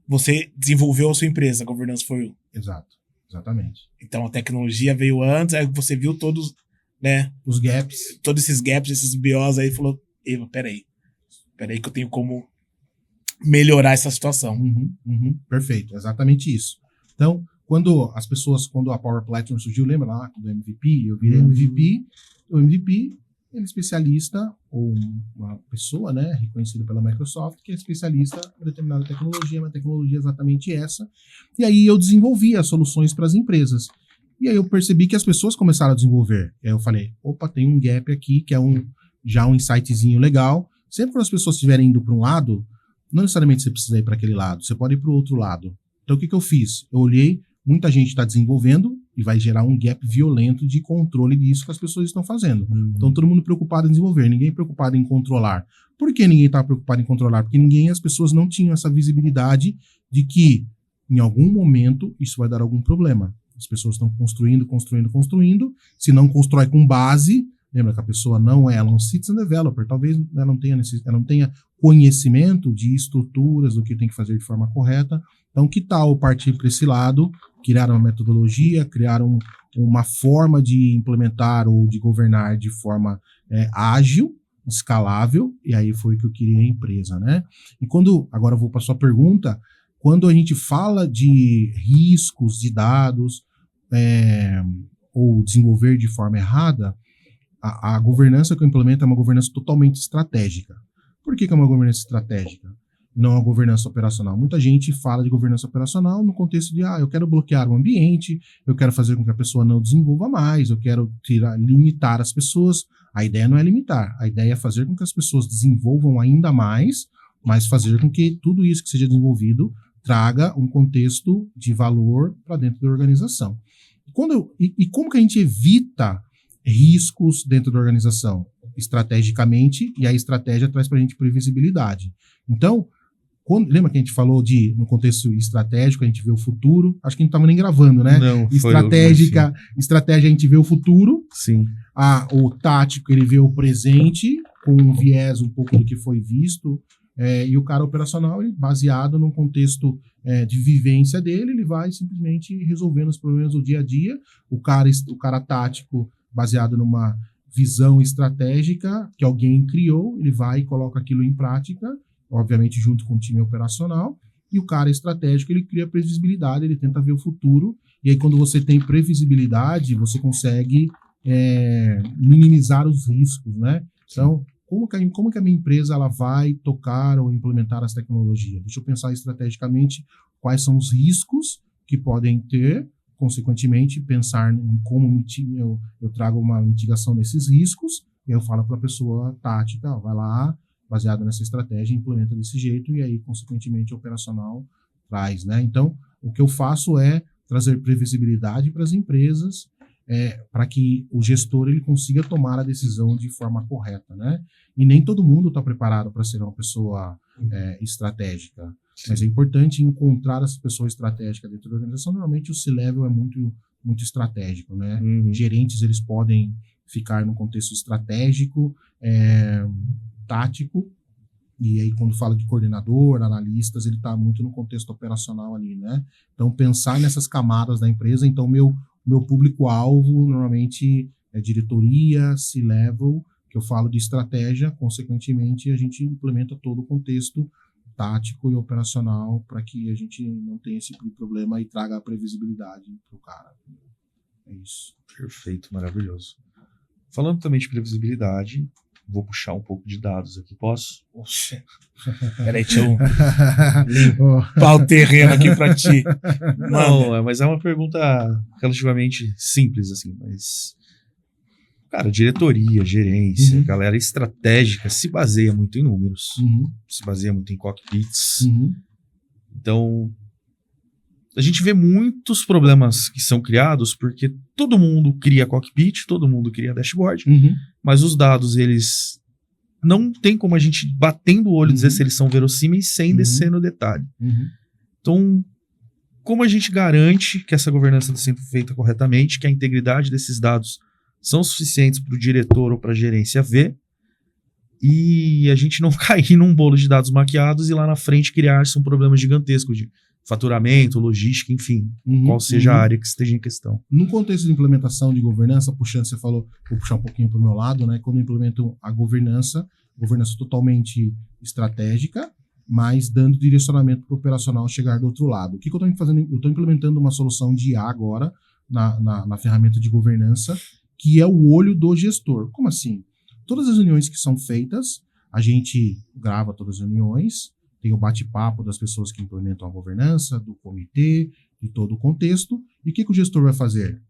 você desenvolveu a sua empresa, a governança foi... Exatamente. Então a tecnologia veio antes, aí você viu todos, né? Os gaps. Todos esses gaps, esses BOs aí, falou, peraí que eu tenho como melhorar essa situação. Perfeito, exatamente isso. Então, quando a Power Platform surgiu, lembra lá do MVP? Eu virei MVP. O MVP ele é especialista, ou uma pessoa, né, reconhecida pela Microsoft, que é especialista em determinada tecnologia, uma tecnologia exatamente essa. E aí eu desenvolvi as soluções para as empresas. E aí eu percebi que as pessoas começaram a desenvolver. E aí eu falei, opa, tem um gap aqui, que é já um insightzinho legal. Sempre quando as pessoas estiverem indo para um lado, não necessariamente você precisa ir para aquele lado, você pode ir para o outro lado. Então o que eu fiz? Eu olhei, muita gente está desenvolvendo e vai gerar um gap violento de controle disso que as pessoas estão fazendo. Então todo mundo preocupado em desenvolver, ninguém preocupado em controlar. Por que ninguém está preocupado em controlar? Porque as pessoas não tinham essa visibilidade de que em algum momento isso vai dar algum problema. As pessoas estão construindo. Se não constrói com base, lembra que a pessoa ela é um citizen developer, talvez ela não tenha conhecimento de estruturas, do que tem que fazer de forma correta. Então, que tal partir para esse lado, criar uma metodologia, criar uma forma de implementar ou de governar de forma ágil, escalável, e aí foi que eu criei a empresa, né? E agora eu vou para a sua pergunta, quando a gente fala de riscos de dados ou desenvolver de forma errada, a governança que eu implemento é uma governança totalmente estratégica. Por que é uma governança estratégica? Não a governança operacional. Muita gente fala de governança operacional no contexto de, eu quero bloquear o ambiente, eu quero fazer com que a pessoa não desenvolva mais, eu quero limitar as pessoas. A ideia não é limitar, a ideia é fazer com que as pessoas desenvolvam ainda mais, mas fazer com que tudo isso que seja desenvolvido traga um contexto de valor para dentro da organização. E como que a gente evita riscos dentro da organização? Estrategicamente, e a estratégia traz para a gente previsibilidade. Então, lembra que a gente falou no contexto estratégico, a gente vê o futuro? Acho que a gente não estava nem gravando, né? Não, estratégia a gente vê o futuro. Sim. O tático, ele vê o presente, com um viés um pouco do que foi visto E o cara operacional, ele, baseado num contexto de vivência dele, ele vai simplesmente resolvendo os problemas do dia a dia. O cara tático, baseado numa visão estratégica que alguém criou, ele vai e coloca aquilo em prática, obviamente junto com o time operacional. E o cara estratégico, ele cria previsibilidade, ele tenta ver o futuro. E aí, quando você tem previsibilidade, você consegue minimizar os riscos, né? Então, como que a minha empresa ela vai tocar ou implementar as tecnologias? Deixa eu pensar estrategicamente quais são os riscos que podem ter, consequentemente, pensar em como eu trago uma mitigação desses riscos, e aí eu falo para a pessoa tática, vai lá, baseado nessa estratégia, implementa desse jeito, e aí, consequentemente, o operacional traz, né? Então, o que eu faço é trazer previsibilidade para as empresas, para que o gestor ele consiga tomar a decisão de forma correta, né? E nem todo mundo está preparado para ser uma pessoa estratégica, mas é importante encontrar essa pessoa estratégica dentro da organização. Normalmente o C-Level é muito, muito estratégico, né? Gerentes, eles podem ficar no contexto estratégico, tático, e aí quando fala de coordenador, analistas, ele está muito no contexto operacional ali, né? Então, pensar nessas camadas da empresa. Então, meu público-alvo normalmente é diretoria, C-Level, que eu falo de estratégia, consequentemente a gente implementa todo o contexto tático e operacional para que a gente não tenha esse problema e traga a previsibilidade para o cara. É isso. Perfeito, maravilhoso. Falando também de previsibilidade, vou puxar um pouco de dados aqui, posso? Poxa. Peraí, deixa eu limpar o terreno aqui pra ti. Não, mas é uma pergunta relativamente simples, assim, mas... Cara, diretoria, gerência, galera estratégica se baseia muito em números, se baseia muito em cockpits. Então, a gente vê muitos problemas que são criados porque todo mundo cria cockpit, todo mundo cria dashboard, mas os dados, eles não tem como a gente, batendo o olho, dizer se eles são verossímeis sem descer no detalhe. Então, como a gente garante que essa governança está sendo feita corretamente, que a integridade desses dados são suficientes para o diretor ou para a gerência ver, e a gente não cair num bolo de dados maquiados e lá na frente criar-se um problema gigantesco de faturamento, logística, enfim, qual seja a área que esteja em questão. No contexto de implementação de governança, puxando, você falou, vou puxar um pouquinho para o meu lado, né? Quando eu implemento a governança totalmente estratégica, mas dando direcionamento para o operacional chegar do outro lado. O que eu estou fazendo? Eu estou implementando uma solução de IA agora na ferramenta de governança, que é o olho do gestor. Como assim? Todas as reuniões que são feitas, a gente grava todas as reuniões, tem o bate-papo das pessoas que implementam a governança, do comitê, de todo o contexto. E o que o gestor vai fazer?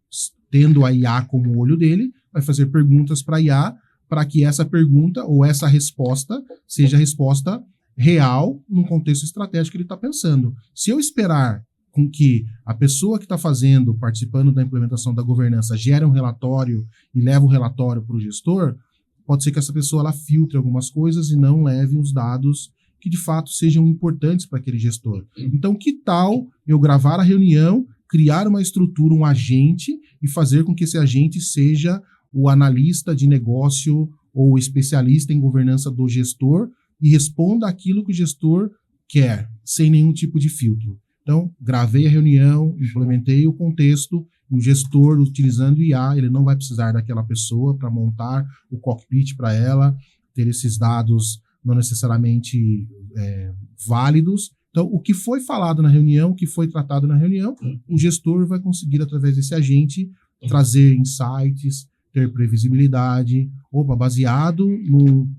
Tendo a IA como olho dele, vai fazer perguntas para a IA, para que essa pergunta ou essa resposta seja a resposta real no contexto estratégico que ele está pensando. Se eu esperar com que a pessoa que está participando da implementação da governança, gere um relatório e leva o relatório para o gestor, pode ser que essa pessoa ela filtre algumas coisas e não leve os dados que de fato sejam importantes para aquele gestor. Então, que tal eu gravar a reunião, criar uma estrutura, um agente, e fazer com que esse agente seja o analista de negócio ou especialista em governança do gestor e responda aquilo que o gestor quer, sem nenhum tipo de filtro. Então, gravei a reunião, implementei o contexto, e o gestor, utilizando IA, ele não vai precisar daquela pessoa para montar o cockpit para ela, ter esses dados não necessariamente válidos. Então, o que foi falado na reunião, o que foi tratado na reunião, o gestor vai conseguir, através desse agente, trazer insights, ter previsibilidade, baseado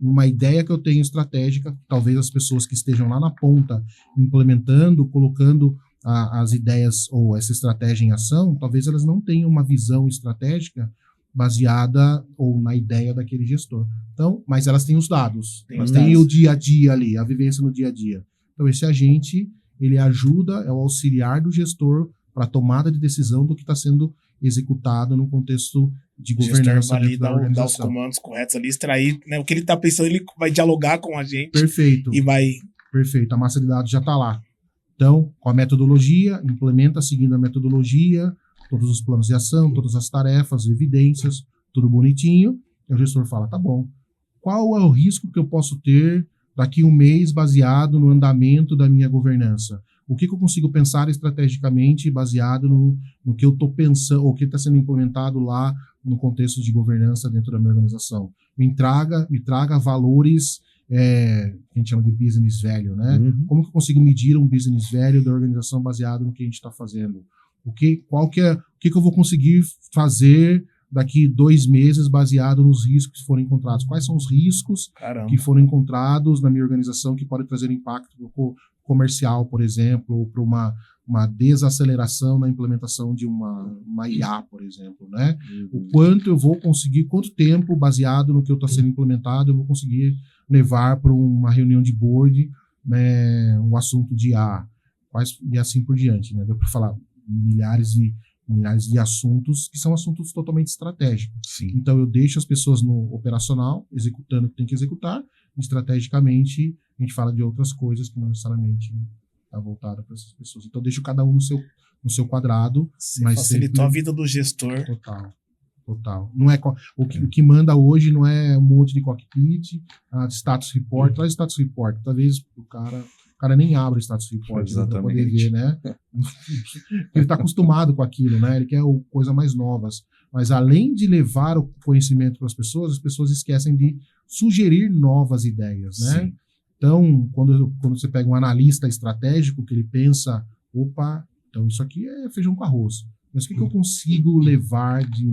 numa ideia que eu tenho estratégica, talvez as pessoas que estejam lá na ponta, implementando, colocando as ideias ou essa estratégia em ação, talvez elas não tenham uma visão estratégica baseada ou na ideia daquele gestor. Então, mas elas têm os dados, elas têm o dia a dia ali, a vivência no dia a dia. Então, esse agente, ele ajuda, é o auxiliar do gestor para a tomada de decisão do que está sendo executado no contexto de governança. O gestor vai ali dar os comandos corretos ali, extrair, né, o que ele está pensando, ele vai dialogar com a gente. Perfeito. E vai... Perfeito, a massa de dados já está lá. Então, com a metodologia, implementa seguindo a metodologia, todos os planos de ação, todas as tarefas, evidências, tudo bonitinho. E o gestor fala, tá bom, qual é o risco que eu posso ter daqui um mês baseado no andamento da minha governança? O que eu consigo pensar estrategicamente baseado no que eu estou pensando, ou que está sendo implementado lá no contexto de governança dentro da minha organização? Me traga valores que a gente chama de business value, né? Como que eu consigo medir um business value da organização baseado no que a gente está fazendo? O que eu vou conseguir fazer daqui 2 meses baseado nos riscos que foram encontrados? Quais são os riscos que foram encontrados na minha organização que podem trazer impacto comercial, por exemplo, ou para uma desaceleração na implementação de uma IA, por exemplo, né? O quanto eu vou conseguir, quanto tempo, baseado no que está sendo implementado, eu vou conseguir levar para uma reunião de board, né, um assunto de IA, e assim por diante, né? Deu para falar milhares de assuntos que são assuntos totalmente estratégicos. Sim. Então eu deixo as pessoas no operacional, executando o que tem que executar, e estrategicamente a gente fala de outras coisas que não necessariamente está voltada para essas pessoas. Então eu deixo cada um no seu quadrado. Mas facilitou a vida do gestor. Total. Não é, o que manda hoje não é um monte de cockpit, status report. Traz status report. Talvez o cara nem abre o status report para poder ver, né? Ele está acostumado com aquilo, né? Ele quer coisas mais novas. Mas além de levar o conhecimento para as pessoas esquecem de sugerir novas ideias, né? Sim. Então, quando você pega um analista estratégico que ele pensa, opa, então isso aqui é feijão com arroz. Mas o que eu consigo levar de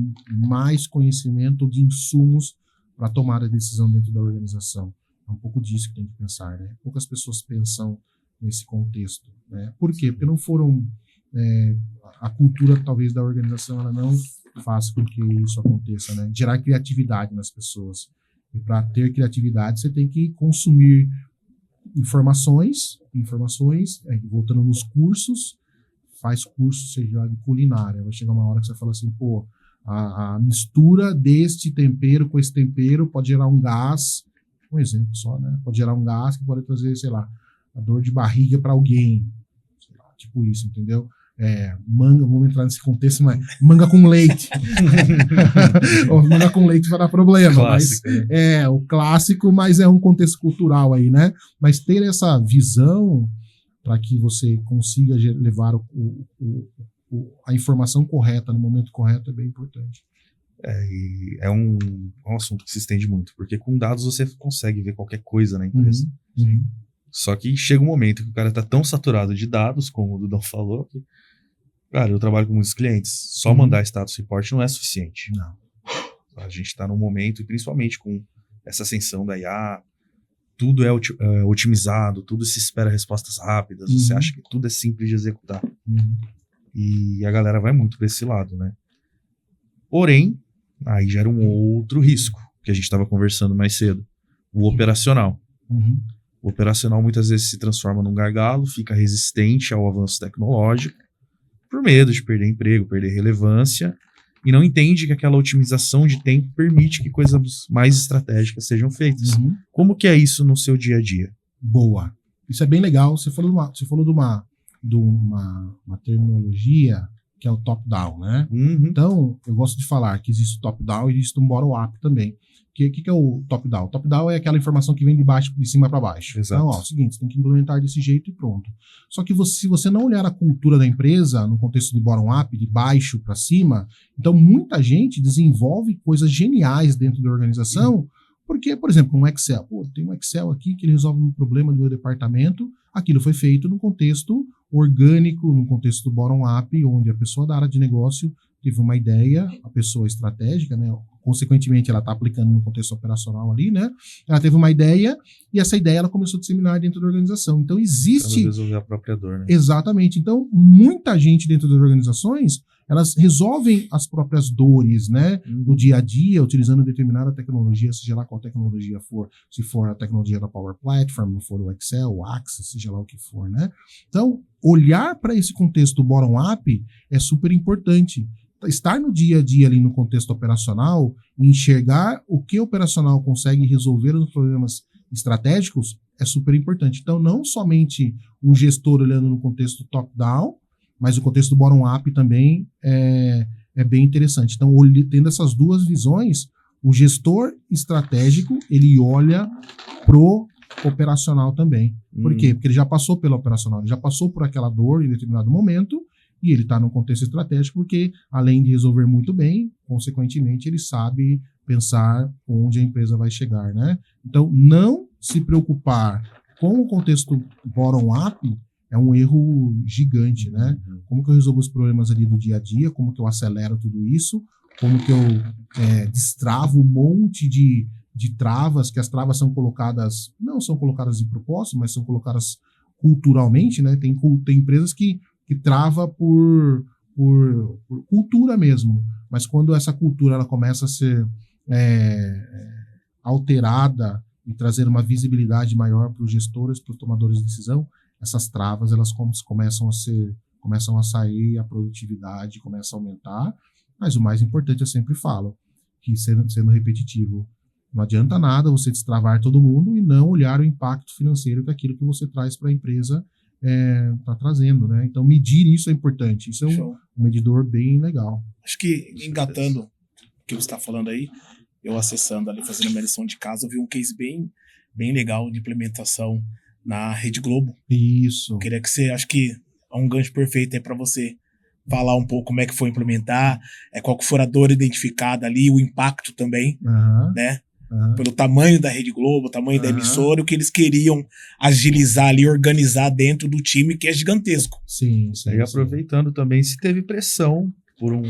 mais conhecimento, de insumos para tomar a decisão dentro da organização? É um pouco disso que tem que pensar, né? Poucas pessoas pensam nesse contexto, né? Por quê? Porque não foram... a cultura, talvez, da organização, ela não faz com que isso aconteça, né? Gerar criatividade nas pessoas. E para ter criatividade, você tem que consumir informações, voltando nos cursos, faz curso, seja lá de culinária. Vai chegar uma hora que você fala assim, pô, a mistura deste tempero com esse tempero pode gerar um gás, um exemplo só, né? Pode gerar um gás que pode trazer, sei lá, a dor de barriga para alguém. Sei lá, tipo isso, entendeu? Manga, vamos entrar nesse contexto, mas manga com leite. Manga com leite vai dar problema. Clássico, mas, o clássico, mas é um contexto cultural aí, né? Mas ter essa visão para que você consiga levar a informação correta no momento correto é bem importante. E é um assunto que se estende muito, porque com dados você consegue ver qualquer coisa na empresa. Só que chega um momento que o cara tá tão saturado de dados, como o Dudão falou, que, cara, eu trabalho com muitos clientes, só mandar status report não é suficiente. Não. A gente tá num momento, e principalmente com essa ascensão da IA, tudo é otimizado, tudo se espera respostas rápidas, você acha que tudo é simples de executar. E a galera vai muito para esse lado, né? Porém, aí gera um outro risco, que a gente estava conversando mais cedo, o operacional. O operacional muitas vezes se transforma num gargalo, fica resistente ao avanço tecnológico, por medo de perder emprego, perder relevância, e não entende que aquela otimização de tempo permite que coisas mais estratégicas sejam feitas. Como que é isso no seu dia a dia? Boa. Isso é bem legal. Você falou de uma terminologia que é o top-down, né? Então, eu gosto de falar que existe o top-down e existe um bottom-up também. O que é o top-down? O top-down é aquela informação que vem de cima para baixo. Exato. Então, é o seguinte, você tem que implementar desse jeito e pronto. Só que se você não olhar a cultura da empresa no contexto de bottom-up, de baixo para cima, então muita gente desenvolve coisas geniais dentro da organização, porque, por exemplo, um Excel. Pô, tem um Excel aqui que ele resolve um problema do meu departamento. Aquilo foi feito num contexto orgânico, num contexto bottom-up, onde a pessoa da área de negócio teve uma ideia, a pessoa estratégica, né? Consequentemente, ela está aplicando no contexto operacional ali, né? Ela teve uma ideia e essa ideia ela começou a disseminar dentro da organização. Então, existe... Ela resolver a própria dor, né? Exatamente. Então, muita gente dentro das organizações, elas resolvem as próprias dores, né? No dia a dia, utilizando determinada tecnologia, seja lá qual tecnologia for, se for a tecnologia da Power Platform, se for o Excel, o Access, seja lá o que for, né? Então, olhar para esse contexto bottom-up é super importante. Estar no dia a dia ali no contexto operacional e enxergar o que o operacional consegue resolver os problemas estratégicos é super importante. Então, não somente o gestor olhando no contexto top-down, mas o contexto bottom-up também é bem interessante. Então, tendo essas duas visões, o gestor estratégico, ele olha pro operacional também. Por quê? Porque ele já passou pela operacional, ele já passou por aquela dor em determinado momento e ele está num contexto estratégico porque, além de resolver muito bem, consequentemente, ele sabe pensar onde a empresa vai chegar, né? Então, não se preocupar com o contexto bottom-up é um erro gigante, né? Como que eu resolvo os problemas ali do dia a dia, como que eu acelero tudo isso, como que eu destravo um monte de travas, que as travas são colocadas, não são colocadas de propósito, mas são colocadas culturalmente, né? Tem empresas que trava por cultura mesmo, mas quando essa cultura ela começa a ser alterada e trazer uma visibilidade maior para os gestores, para os tomadores de decisão, essas travas elas começam a sair, a produtividade começa a aumentar, mas o mais importante eu sempre falo, que sendo repetitivo, não adianta nada você destravar todo mundo e não olhar o impacto financeiro que aquilo que você traz para a empresa está trazendo, né? Então medir isso é importante, isso é um medidor bem legal. Acho que engatando o que você está falando aí, eu acessando ali, fazendo a minha lição de casa, eu vi um case bem legal de implementação na Rede Globo. Isso. Eu queria que você, acho que é um gancho perfeito aí para você falar um pouco como é que foi implementar, qual que for a dor identificada ali, o impacto também, né? Pelo tamanho da Rede Globo, o tamanho da emissora, o que eles queriam agilizar ali, organizar dentro do time, que é gigantesco. Sim. E aproveitando também, se teve pressão por um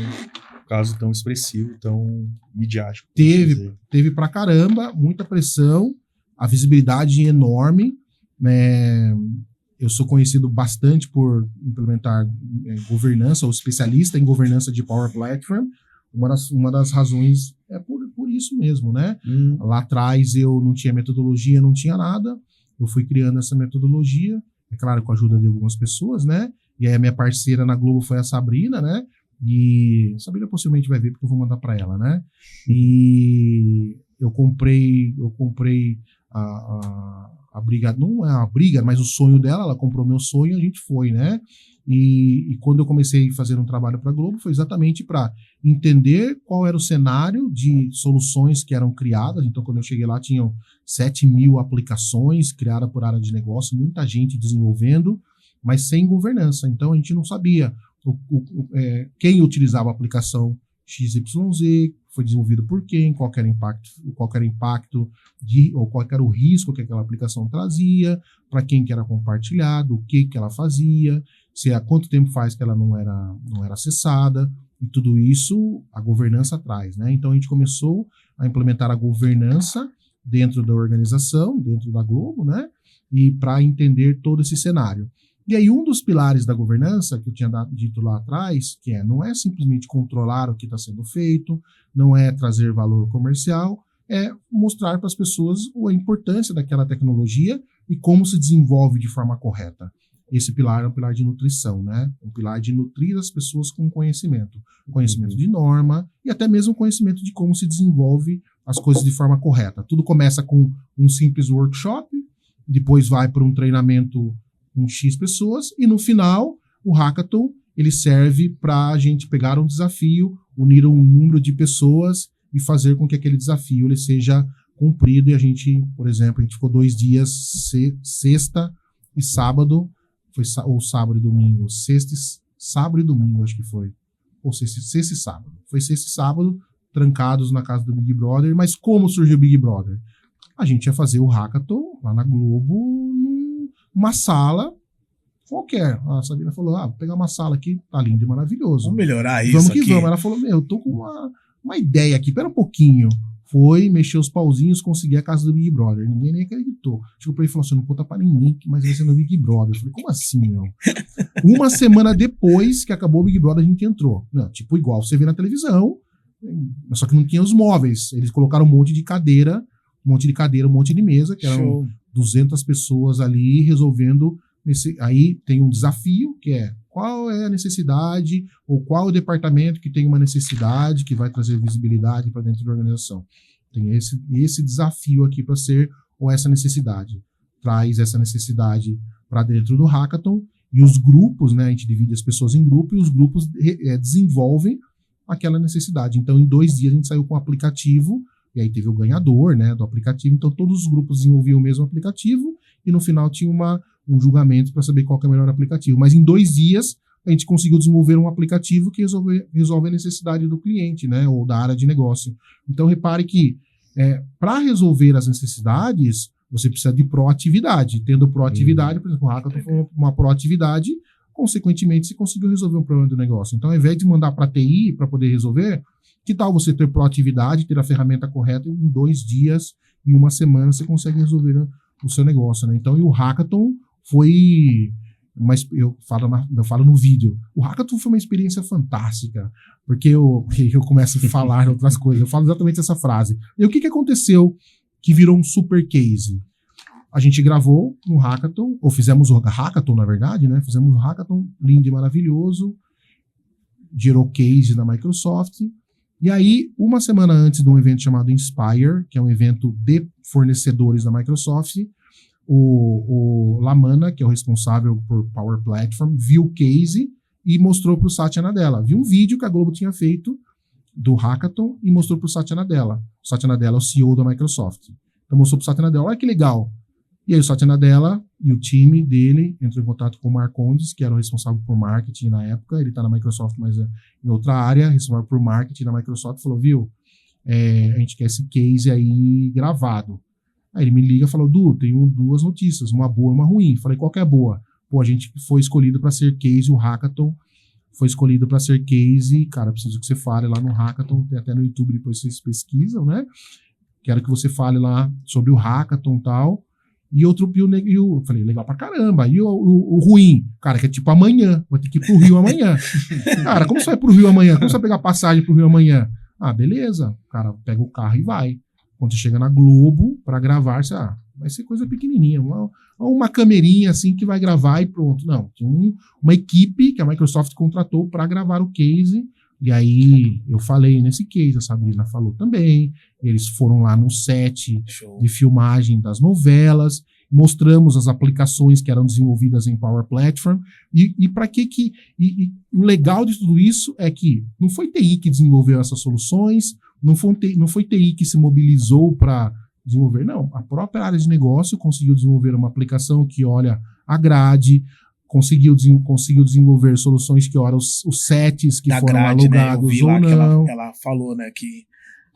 caso tão expressivo, tão midiático. Teve pra caramba, muita pressão, a visibilidade enorme, né? Eu sou conhecido bastante por implementar governança, ou especialista em governança de Power Platform. Uma das razões é por isso mesmo, né? Lá atrás eu não tinha metodologia, não tinha nada. Eu fui criando essa metodologia, é claro, com a ajuda de algumas pessoas, né? E aí a minha parceira na Globo foi a Sabrina, né? E a Sabrina possivelmente vai ver porque eu vou mandar para ela, né? E eu comprei a briga, não é a briga, mas o sonho dela, ela comprou meu sonho e a gente foi, né? E quando eu comecei a fazer um trabalho para a Globo, foi exatamente para entender qual era o cenário de soluções que eram criadas. Então, quando eu cheguei lá, tinham 7.000 aplicações criadas por área de negócio, muita gente desenvolvendo, mas sem governança. Então, a gente não sabia quem utilizava a aplicação XYZ, foi desenvolvido por quem, qual era o impacto ou qual era o risco que aquela aplicação trazia, para quem que era compartilhado, o que ela fazia, há quanto tempo faz que ela não era acessada, e tudo isso a governança traz, né? Então a gente começou a implementar a governança dentro da organização, dentro da Globo, né? E para entender todo esse cenário. E aí um dos pilares da governança, que eu tinha dito lá atrás, que não é simplesmente controlar o que está sendo feito, não é trazer valor comercial, é mostrar para as pessoas a importância daquela tecnologia e como se desenvolve de forma correta. Esse pilar é um pilar de nutrição, né? Um pilar de nutrir as pessoas com conhecimento de norma e até mesmo conhecimento de como se desenvolve as coisas de forma correta. Tudo começa com um simples workshop, depois vai para um treinamento com X pessoas, e no final, o Hackathon, ele serve para a gente pegar um desafio, unir um número de pessoas e fazer com que aquele desafio ele seja cumprido. E a gente, por exemplo, a gente ficou 2 dias, sexta e sábado, ou sábado e domingo, sábado e domingo, acho que foi, ou sexta e sábado. Foi sexta e sábado, trancados na casa do Big Brother. Mas como surgiu o Big Brother? A gente ia fazer o Hackathon lá na Globo, uma sala qualquer. A Sabrina falou, vou pegar uma sala aqui, tá lindo e maravilhoso. Vamos melhorar isso Vamos que aqui. vamos. Ela falou, eu tô com uma ideia aqui, pera um pouquinho. Foi, mexeu os pauzinhos, conseguir a casa do Big Brother. Ninguém nem acreditou. Chegou pra ele e falou assim, não conta pra ninguém, mas vai ser no Big Brother. Eu falei, como assim, meu? Uma semana depois que acabou o Big Brother, a gente entrou. Não, tipo, igual você vê na televisão, só que não tinha os móveis. Eles colocaram um monte de cadeira, um monte de mesa, que eram 200 pessoas ali resolvendo. Aí tem um desafio, que é qual é a necessidade, ou qual é o departamento que tem uma necessidade, que vai trazer visibilidade para dentro da organização. Tem esse desafio aqui para ser, ou essa necessidade. Traz essa necessidade para dentro do Hackathon, e os grupos, né, a gente divide as pessoas em grupos, e os grupos desenvolvem aquela necessidade. Então, em 2 dias, a gente saiu com um aplicativo e aí teve o ganhador, né, do aplicativo. Então todos os grupos desenvolviam o mesmo aplicativo e no final tinha um julgamento para saber qual que é o melhor aplicativo. Mas em 2 dias a gente conseguiu desenvolver um aplicativo que resolve a necessidade do cliente, né, ou da área de negócio. Então repare que para resolver as necessidades, você precisa de proatividade. Tendo proatividade, por exemplo, o Hackathon foi uma proatividade, consequentemente você conseguiu resolver um problema do negócio. Então, ao invés de mandar para a TI para poder resolver, que tal você ter proatividade, ter a ferramenta correta, e em 2 dias e 1 semana você consegue resolver o seu negócio, né? Então, e o Hackathon foi... Mas eu falo no vídeo. O Hackathon foi uma experiência fantástica, porque eu começo a falar outras coisas. Eu falo exatamente essa frase. E o que aconteceu que virou um super case? A gente gravou no Hackathon, ou fizemos o Hackathon, na verdade, né? Fizemos o Hackathon, lindo e maravilhoso, gerou case na Microsoft. E aí, 1 semana antes de um evento chamado Inspire, que é um evento de fornecedores da Microsoft, o Lamana, que é o responsável por Power Platform, viu o case e mostrou para o Satya Nadella. Viu um vídeo que a Globo tinha feito do Hackathon e mostrou para o Satya Nadella. O Satya Nadella é o CEO da Microsoft. Então mostrou para o Satya Nadella, olha que legal. E aí o Satya Nadella e o time dele entrou em contato com o Marcondes, que era o responsável por marketing na época. Ele está na Microsoft, mas em outra área, responsável por marketing na Microsoft, falou, viu, a gente quer esse case aí gravado. Aí ele me liga e falou, Du, tenho 2 notícias, uma boa e uma ruim. Falei, qual que é a boa? Pô, a gente foi escolhido para ser case, o Hackathon foi escolhido para ser case. Cara, preciso que você fale lá no Hackathon, tem até no YouTube, depois vocês pesquisam, né? Quero que você fale lá sobre o Hackathon e tal. E eu falei, legal pra caramba. E o ruim? Cara, que é tipo amanhã, vou ter que ir pro Rio amanhã. Cara, como você vai pro Rio amanhã? Como você vai pegar passagem pro Rio amanhã? Ah, beleza. O cara pega o carro e vai. Quando você chega na Globo para gravar, você, vai ser coisa pequenininha, uma camerinha assim que vai gravar e pronto. Não, tinha uma equipe que a Microsoft contratou para gravar o case, e aí eu falei nesse case, a Sabrina falou também, eles foram lá no set de filmagem das novelas, mostramos as aplicações que eram desenvolvidas em Power Platform, e para e o legal de tudo isso é que não foi TI que desenvolveu essas soluções, não foi TI que se mobilizou para desenvolver, não. A própria área de negócio conseguiu desenvolver uma aplicação que olha a grade, conseguiu desenvolver soluções que olham os sets que foram grade, alugados, né? Ou não. Ela falou, né, que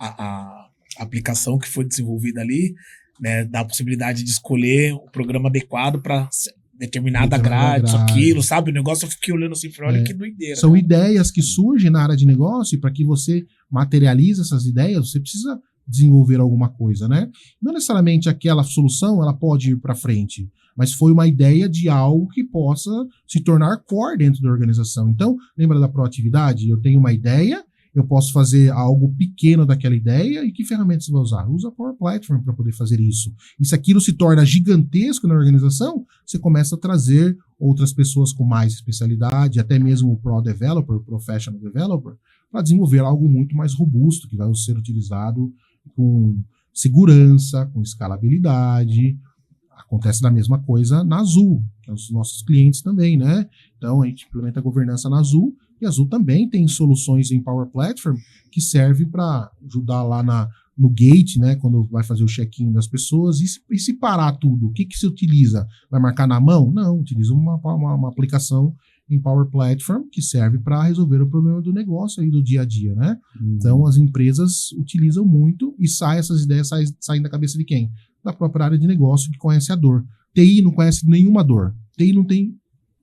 a aplicação que foi desenvolvida ali, né, dá a possibilidade de escolher o programa adequado para determinada grade, isso, aquilo, sabe? O negócio eu fiquei olhando assim, olha que doideira. São ideias que surgem na área de negócio, e para que você materialize essas ideias, você precisa desenvolver alguma coisa, né? Não necessariamente aquela solução, ela pode ir para frente, mas foi uma ideia de algo que possa se tornar core dentro da organização. Então, lembra da proatividade? Eu tenho uma ideia, eu posso fazer algo pequeno daquela ideia, e que ferramenta você vai usar? Usa a Power Platform para poder fazer isso. E se aquilo se torna gigantesco na organização, você começa a trazer outras pessoas com mais especialidade, até mesmo o Pro Developer, o Professional Developer, para desenvolver algo muito mais robusto, que vai ser utilizado com segurança, com escalabilidade. Acontece da mesma coisa na Azul, que é os nossos clientes também, né? Então, a gente implementa a governança na Azul, e a Azul também tem soluções em Power Platform que servem para ajudar lá no gate, né, quando vai fazer o check-in das pessoas. E se parar tudo, o que se utiliza? Vai marcar na mão? Não, utiliza uma aplicação em Power Platform que serve para resolver o problema do negócio aí do dia a dia, né? Então, as empresas utilizam muito, e essas ideias saem da cabeça de quem? Da própria área de negócio, que conhece a dor. TI não conhece nenhuma dor. TI não tem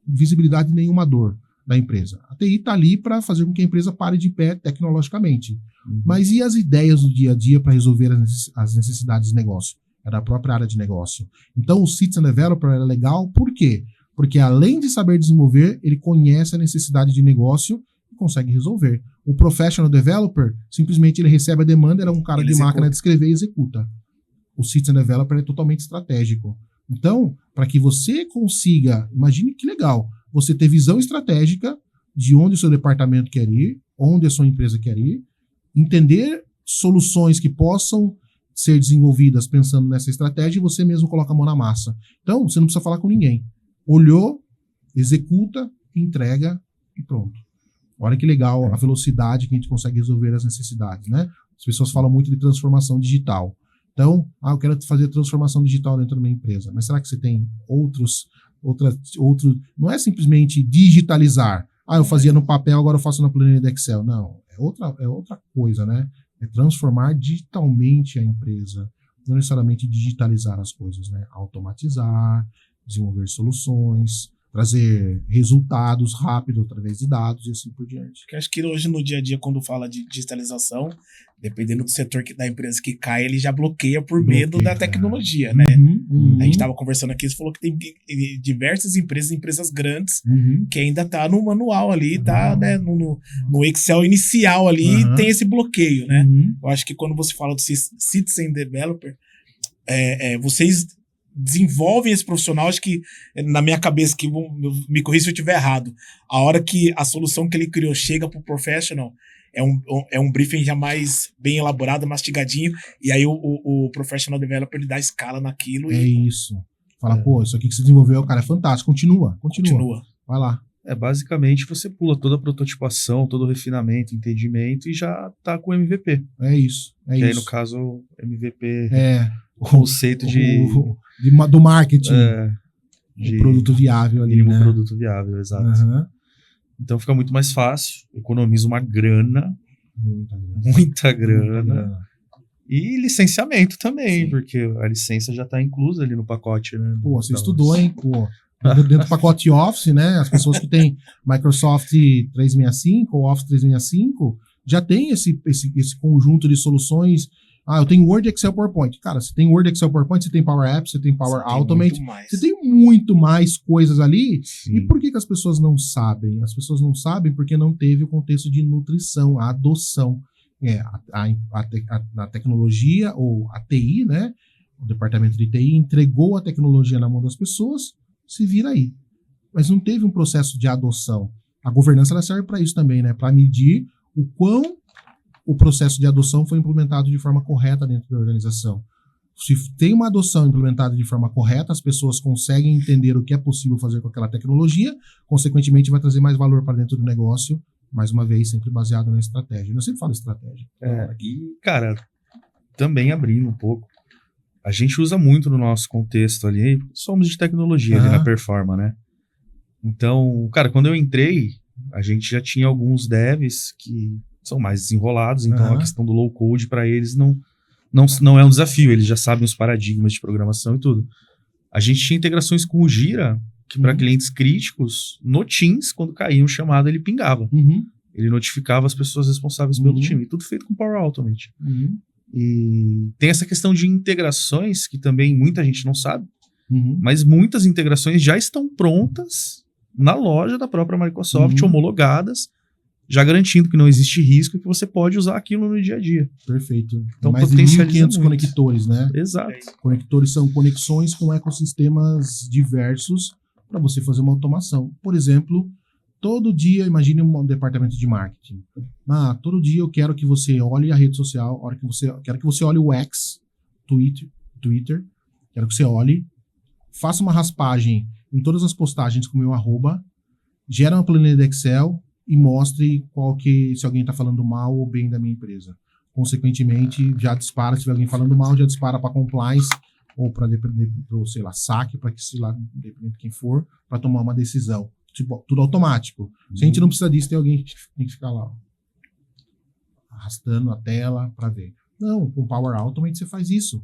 visibilidade de nenhuma dor da empresa. A TI está ali para fazer com que a empresa pare de pé tecnologicamente. Mas e as ideias do dia a dia para resolver as necessidades de negócio? É da própria área de negócio. Então, o Citizen Developer é legal, por quê? Porque além de saber desenvolver, ele conhece a necessidade de negócio e consegue resolver. O Professional Developer, simplesmente ele recebe a demanda, ele é um cara de máquina de escrever e executa. O Citizen Developer é totalmente estratégico. Então, para que você consiga, imagine que legal, você ter visão estratégica de onde o seu departamento quer ir, onde a sua empresa quer ir, entender soluções que possam ser desenvolvidas pensando nessa estratégia, e você mesmo coloca a mão na massa. Então, você não precisa falar com ninguém. Olhou, executa, entrega e pronto. Olha que legal a velocidade que a gente consegue resolver as necessidades, né? As pessoas falam muito de transformação digital. Então, eu quero fazer transformação digital dentro da minha empresa. Mas será que você tem outros... Não é simplesmente digitalizar. Eu fazia no papel, agora eu faço na planilha do Excel. Não, é outra coisa, né? É transformar digitalmente a empresa. Não necessariamente digitalizar as coisas, né? Automatizar, desenvolver soluções, trazer resultados rápidos através de dados e assim por diante. Porque acho que hoje no dia a dia, quando fala de digitalização, dependendo do setor da empresa que cai, ele já bloqueia por medo da tecnologia, né? A gente estava conversando aqui, você falou que tem diversas empresas grandes, que ainda tá no manual ali, tá, né, no Excel inicial ali, tem esse bloqueio, né? Eu acho que quando você fala do Citizen Developer, vocês desenvolvem esse profissional, acho que na minha cabeça, que me corrija se eu estiver errado, a hora que a solução que ele criou chega pro professional, é um briefing já mais bem elaborado, mastigadinho, e aí o professional developer ele dá escala naquilo. Isso. Fala, isso aqui que você desenvolveu, cara, é fantástico, continua. Vai lá. Basicamente você pula toda a prototipação, todo o refinamento, entendimento e já tá com o MVP. É isso. Que aí, no caso, o MVP o conceito do marketing. De produto viável ali, né? Produto viável, exato. Então fica muito mais fácil, economiza uma grana. Muita grana. E licenciamento também, porque a licença já tá inclusa ali no pacote, né? Você estudou, hein? Dentro do pacote Office, né? As pessoas que têm Microsoft 365 ou Office 365 já tem esse conjunto de soluções. Eu tenho Word, Excel, PowerPoint. Cara, você tem Word, Excel, PowerPoint, você tem Power Apps, você tem Power Automate, você tem muito mais coisas ali. Sim. E por que as pessoas não sabem? As pessoas não sabem porque não teve o contexto de nutrição, a adoção. A tecnologia, ou a TI, né? O departamento de TI entregou a tecnologia na mão das pessoas, se vira aí. Mas não teve um processo de adoção. A governança ela serve para isso também, né? Para medir o quão o processo de adoção foi implementado de forma correta dentro da organização. Se tem uma adoção implementada de forma correta, as pessoas conseguem entender o que é possível fazer com aquela tecnologia, consequentemente vai trazer mais valor para dentro do negócio, mais uma vez, sempre baseado na estratégia. Eu sempre falo estratégia. E, cara, também abrindo um pouco, a gente usa muito no nosso contexto ali, somos de tecnologia ali na Performa, né? Então, cara, quando eu entrei, a gente já tinha alguns devs que são mais desenrolados, então a questão do low code para eles não é um desafio, eles já sabem os paradigmas de programação e tudo. A gente tinha integrações com o Jira, que para clientes críticos, no Teams, quando caía um chamado, ele pingava. Ele notificava as pessoas responsáveis pelo time, e tudo feito com Power Automate. E tem essa questão de integrações, que também muita gente não sabe, mas muitas integrações já estão prontas na loja da própria Microsoft, homologadas, já garantindo que não existe risco e que você pode usar aquilo no dia a dia. Perfeito. Então, mais de 1.500 conectores, né? Exato. Conectores são conexões com ecossistemas diversos para você fazer uma automação. Por exemplo, todo dia, imagine um departamento de marketing. Todo dia eu quero que você olhe a rede social, quero que você olhe o X, Twitter, quero que você olhe, faça uma raspagem em todas as postagens com o meu @, gera uma planilha de Excel e mostre se alguém está falando mal ou bem da minha empresa. Consequentemente, já dispara, se tiver alguém falando mal, já dispara para compliance ou para, sei lá, saque, para que, sei lá, dependendo de quem for, para tomar uma decisão. Tipo, tudo automático. Se a gente não precisa disso, tem alguém que tem que ficar lá, arrastando a tela para ver. Não, com Power Automate você faz isso.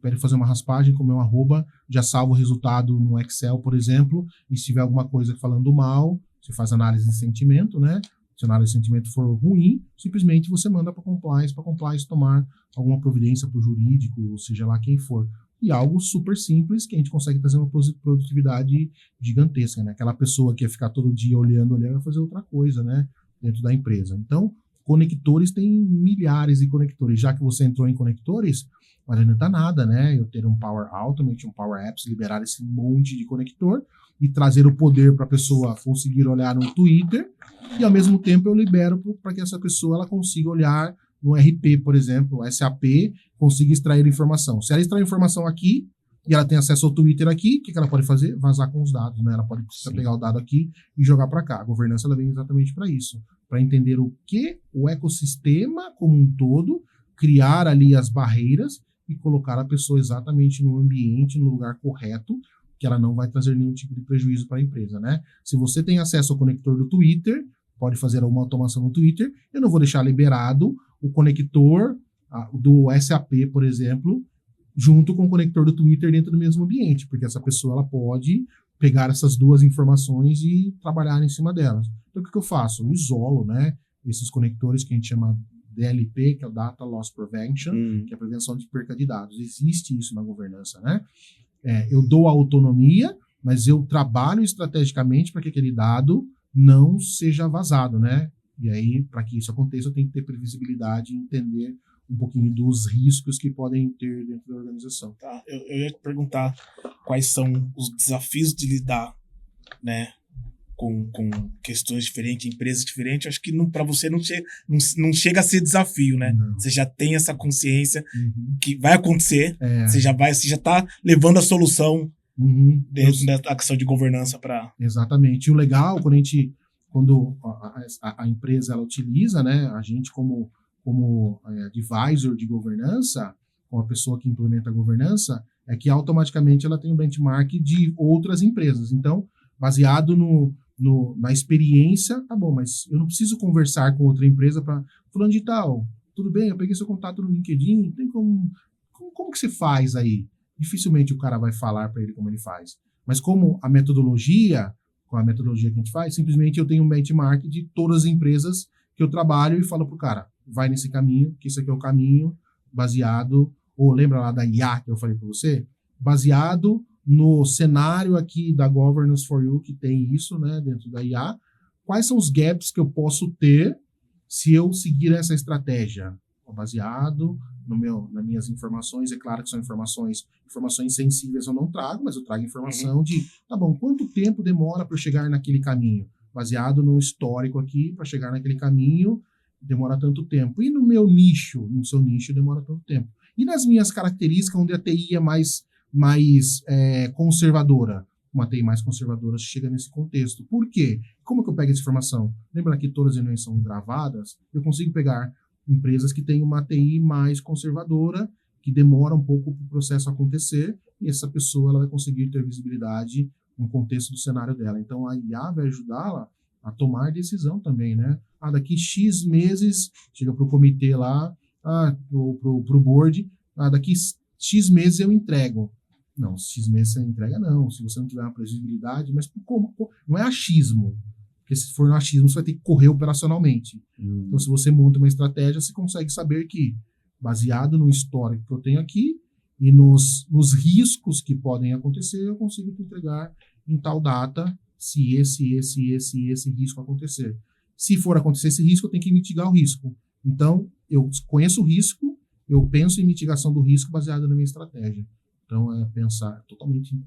Pede fazer uma raspagem com o meu @, já salva o resultado no Excel, por exemplo, e se tiver alguma coisa falando mal, você faz análise de sentimento, né? Se a análise de sentimento for ruim, simplesmente você manda para compliance tomar alguma providência para o jurídico, ou seja lá quem for. E algo super simples que a gente consegue trazer uma produtividade gigantesca, né? Aquela pessoa que ia ficar todo dia olhando, vai fazer outra coisa, né? Dentro da empresa. Então, conectores tem milhares de conectores. Já que você entrou em conectores, não adianta nada, né? Eu ter um Power Automate, um Power Apps, liberar esse monte de conector e trazer o poder para a pessoa conseguir olhar no Twitter e, ao mesmo tempo, eu libero para que essa pessoa ela consiga olhar no RP, por exemplo, SAP, consiga extrair informação. Se ela extrair informação aqui e ela tem acesso ao Twitter aqui, o que ela pode fazer? Vazar com os dados, né? Ela pode pegar o dado aqui e jogar para cá. A governança ela vem exatamente para isso, para entender o que o ecossistema como um todo criar ali as barreiras e colocar a pessoa exatamente no ambiente, no lugar correto, que ela não vai trazer nenhum tipo de prejuízo para a empresa, né? Se você tem acesso ao conector do Twitter, pode fazer uma automação no Twitter, eu não vou deixar liberado o conector do SAP, por exemplo, junto com o conector do Twitter dentro do mesmo ambiente, porque essa pessoa ela pode pegar essas duas informações e trabalhar em cima delas. Então, o que eu faço? Eu isolo, né, esses conectores que a gente chama DLP, que é o Data Loss Prevention, que é a prevenção de perca de dados. Existe isso na governança, né? Eu dou a autonomia, mas eu trabalho estrategicamente para que aquele dado não seja vazado, né? E aí, para que isso aconteça, eu tenho que ter previsibilidade e entender um pouquinho dos riscos que podem ter dentro da organização. Tá, eu ia te perguntar quais são os desafios de lidar, né, com questões diferentes, empresas diferentes. Acho que para você não chega a ser desafio, né? Não. Você já tem essa consciência que vai acontecer, É. você já tá levando a solução dentro Eu- da ação de governança para... Exatamente. E o legal, quando a empresa ela utiliza, né, a gente como advisor de governança, como a pessoa que implementa a governança, é que automaticamente ela tem um benchmark de outras empresas. Então, baseado na experiência, tá bom, mas eu não preciso conversar com outra empresa para fulano de tal, tudo bem, eu peguei seu contato no LinkedIn, tem como que você faz aí? Dificilmente o cara vai falar para ele como ele faz. Mas com a metodologia que a gente faz, simplesmente eu tenho um benchmark de todas as empresas que eu trabalho e falo pro cara, vai nesse caminho, que esse aqui é o caminho, baseado, ou lembra lá da IA que eu falei para você? Baseado no cenário aqui da Governance for You, que tem isso, né, dentro da IA, quais são os gaps que eu posso ter se eu seguir essa estratégia? Baseado nas minhas informações, é claro que são informações sensíveis eu não trago, mas eu trago informação de, tá bom, quanto tempo demora para eu chegar naquele caminho? Baseado no histórico aqui, para chegar naquele caminho, demora tanto tempo. E no meu nicho, no seu nicho, demora tanto tempo. E nas minhas características, onde a TI é mais conservadora, uma TI mais conservadora chega nesse contexto. Por quê? Como que eu pego essa informação? Lembra que todas as reuniões são gravadas? Eu consigo pegar empresas que têm uma TI mais conservadora, que demora um pouco para o processo acontecer, e essa pessoa ela vai conseguir ter visibilidade no contexto do cenário dela. Então, a IA vai ajudá-la a tomar decisão também, né? Daqui X meses, chega para o comitê lá, ou para o board, daqui X meses eu entrego. Não, X meses você entrega não, se você não tiver uma previsibilidade, mas como? Não é achismo, porque se for no achismo você vai ter que correr operacionalmente. Então, se você monta uma estratégia, você consegue saber que, baseado no histórico que eu tenho aqui e nos riscos que podem acontecer, eu consigo te entregar em tal data se esse risco acontecer. Se for acontecer esse risco, eu tenho que mitigar o risco. Então, eu conheço o risco, eu penso em mitigação do risco baseado na minha estratégia. Então, é pensar totalmente em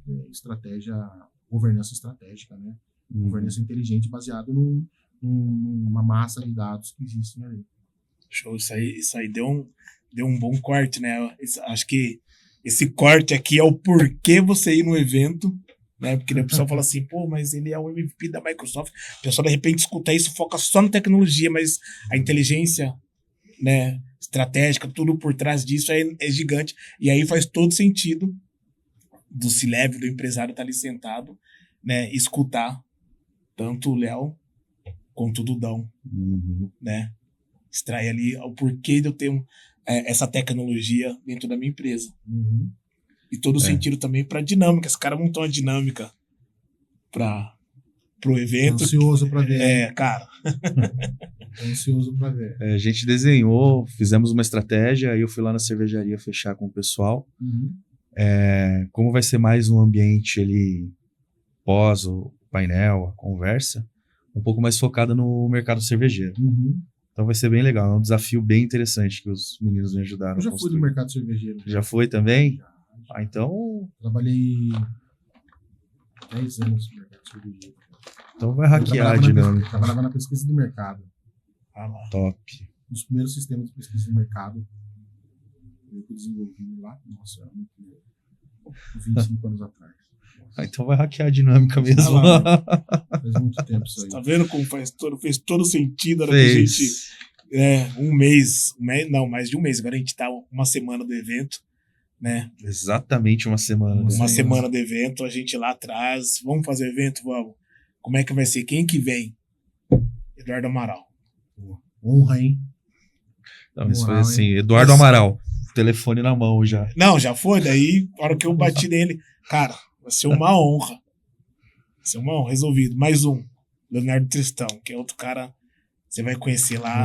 governança estratégica, né? Governança inteligente baseado numa massa de dados que existem ali. Show, isso aí deu um bom corte, né? Acho que esse corte aqui é o porquê você ir no evento, né? Porque o pessoal fala assim, pô, mas ele é o MVP da Microsoft. O pessoal, de repente, escuta isso, foca só na tecnologia, mas a inteligência, né, estratégica, tudo por trás disso é gigante. E aí faz todo sentido do C-Level, do empresário estar ali sentado, né, escutar tanto o Léo quanto o Dudão, né? Extrair ali o porquê de eu ter essa tecnologia dentro da minha empresa. E todo sentido também para dinâmica. Esse cara montou uma dinâmica pro evento. Ansioso para ver. Cara. Ansioso para ver. A gente desenhou, fizemos uma estratégia, aí eu fui lá na cervejaria fechar com o pessoal. Como vai ser mais um ambiente ali pós o painel, a conversa, um pouco mais focada no mercado cervejeiro. Então vai ser bem legal, é um desafio bem interessante que os meninos me ajudaram. Eu já fui do mercado cervejeiro. Já foi também? Então... Trabalhei 10 anos no mercado cervejeiro. Então vai hackear a dinâmica. Trabalhava na pesquisa de mercado. Top. Um dos primeiros sistemas de pesquisa de mercado eu desenvolvi lá, nossa, era muito 25 anos atrás. Então vai hackear a dinâmica mesmo. Faz muito tempo isso aí. Tá vendo como fez todo sentido a hora que a gente um mês, não, mais de um mês. Agora a gente tá uma semana do evento, né? Exatamente uma semana. Uma semana do evento, a gente lá atrás. Vamos fazer o evento? Vamos. Como é que vai ser? Quem que vem? Eduardo Amaral. Honra, hein? Não, isso foi assim, Eduardo Amaral, telefone na mão já. Não, já foi, daí, na hora que eu bati nele, cara, vai ser uma honra. Vai ser uma honra, resolvido. Mais um, Leonardo Tristão, que é outro cara, você vai conhecer lá,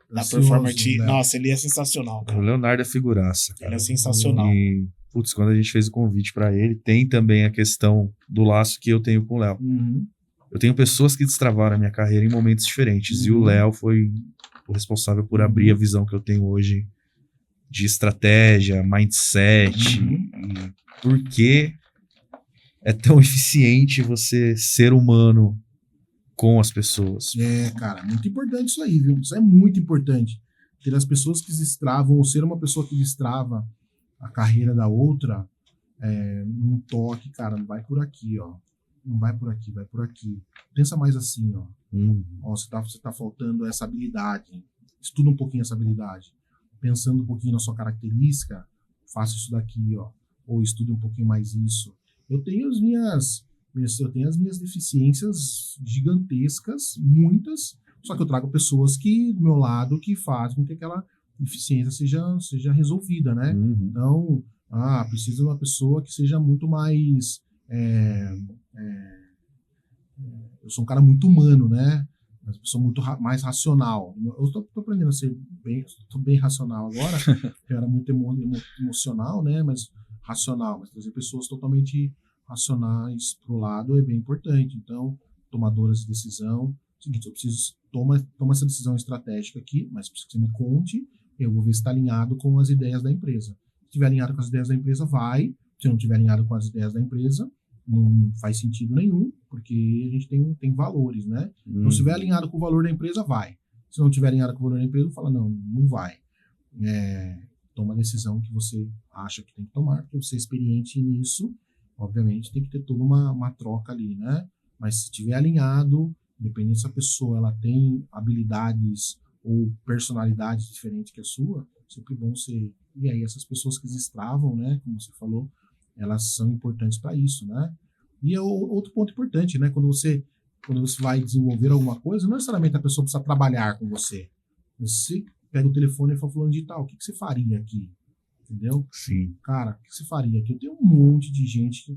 na Performance. Nossa, ele é sensacional, cara. O Leonardo é figuraça, cara. Ele é sensacional. E, putz, quando a gente fez o convite pra ele, tem também a questão do laço que eu tenho com o Léo. Eu tenho pessoas que destravaram a minha carreira em momentos diferentes, e o Léo foi o responsável por abrir a visão que eu tenho hoje de estratégia, mindset, e por que é tão eficiente você ser humano com as pessoas. Cara, muito importante isso aí, viu? Isso é muito importante. Ter as pessoas que destravam, ou ser uma pessoa que destrava a carreira da outra, num toque, cara, não vai por aqui, ó. Não vai por aqui, vai por aqui. Pensa mais assim, ó. Ó, você tá faltando essa habilidade. Estuda um pouquinho essa habilidade. Pensando um pouquinho na sua característica, faça isso daqui, ó. Ou estude um pouquinho mais isso. Eu tenho as minhas deficiências gigantescas, muitas, só que eu trago pessoas que, do meu lado, que fazem com que aquela deficiência seja resolvida, né? Então, precisa de uma pessoa que seja muito mais... eu sou um cara muito humano, né? Uma pessoa muito mais racional. Eu tô aprendendo a ser bem racional agora. Eu era muito emocional, né? Mas racional. Mas trazer pessoas totalmente racionais pro lado é bem importante. Então, tomadoras de decisão. Seguinte, eu preciso tomar essa decisão estratégica aqui, mas preciso que você me conte. Eu vou ver se está alinhado com as ideias da empresa. Se estiver alinhado com as ideias da empresa, vai. Se não estiver alinhado com as ideias da empresa, não faz sentido nenhum, porque a gente tem valores, né? Então, se estiver alinhado com o valor da empresa, vai. Se não estiver alinhado com o valor da empresa, fala, não vai. Toma a decisão que você acha que tem que tomar, porque você é experiente nisso, obviamente tem que ter toda uma troca ali, né? Mas se estiver alinhado, independente se a pessoa ela tem habilidades ou personalidades diferentes que a sua, sempre bom ser... E aí essas pessoas que destravam, né, como você falou, elas são importantes para isso, né? E outro ponto importante, né? Quando você vai desenvolver alguma coisa, não necessariamente a pessoa precisa trabalhar com você. Você pega o telefone e fala, fulano de tal, o que você faria aqui? Entendeu? Sim. Cara, o que você faria aqui? Eu tenho um monte de gente,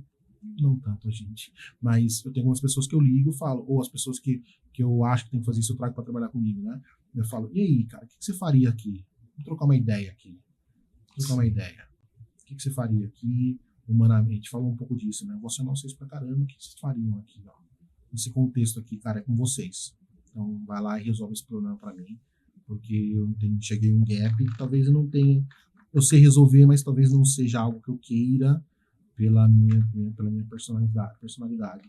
não tanta gente, mas eu tenho algumas pessoas que eu ligo e falo, ou as pessoas que eu acho que tem que fazer isso, eu trago para trabalhar comigo, né? Eu falo, e aí, cara, o que você faria aqui? Vamos trocar uma ideia aqui. O que você faria aqui? Humanamente, falou um pouco disso, né? Você não sei pra caramba, o que vocês fariam aqui, ó? Esse contexto aqui, cara, é com vocês. Então, vai lá e resolve esse problema pra mim, porque eu cheguei a um gap que talvez eu não tenha, eu sei resolver, mas talvez não seja algo que eu queira pela minha personalidade.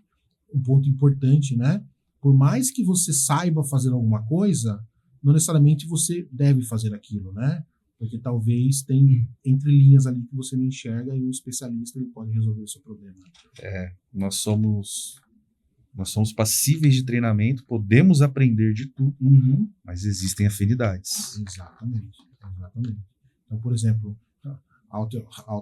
Um ponto importante, né? Por mais que você saiba fazer alguma coisa, não necessariamente você deve fazer aquilo, né? Porque talvez tem entrelinhas ali que você não enxerga e um especialista ele pode resolver o seu problema. Nós somos passíveis de treinamento, podemos aprender de tudo, mas existem afinidades. Exatamente. Então, por exemplo, out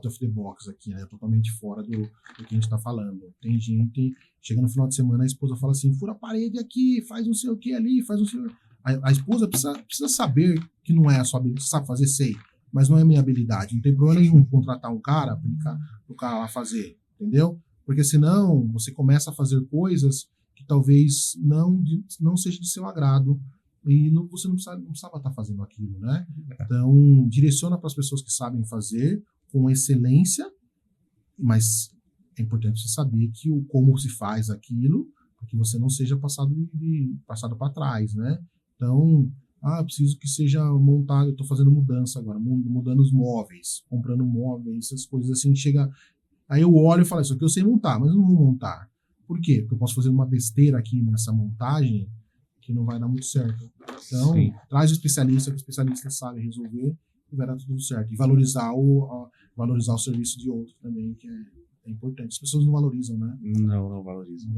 of the box aqui, né? Totalmente fora do que a gente está falando. Tem gente, chega no final de semana, a esposa fala assim, fura a parede aqui, faz não sei o que ali, faz não sei o que. A esposa precisa saber que não é a sua habilidade. Você sabe fazer, sei, mas não é a minha habilidade. Não tem problema nenhum contratar um cara para o cara lá fazer, entendeu? Porque senão você começa a fazer coisas que talvez não seja de seu agrado e você não precisava estar fazendo aquilo, né? Então, direciona para as pessoas que sabem fazer com excelência, mas é importante você saber como se faz aquilo, para que você não seja passado para trás, né? Então, preciso que seja montado, eu estou fazendo mudança agora, mudando os móveis, comprando móveis, essas coisas assim, chega... Aí eu olho e falo, isso aqui eu sei montar, mas eu não vou montar. Por quê? Porque eu posso fazer uma besteira aqui nessa montagem que não vai dar muito certo. Então, traz o especialista, que o especialista sabe resolver e vai dar tudo certo. E valorizar o serviço de outro também, que é importante. As pessoas não valorizam, né? Não valorizam.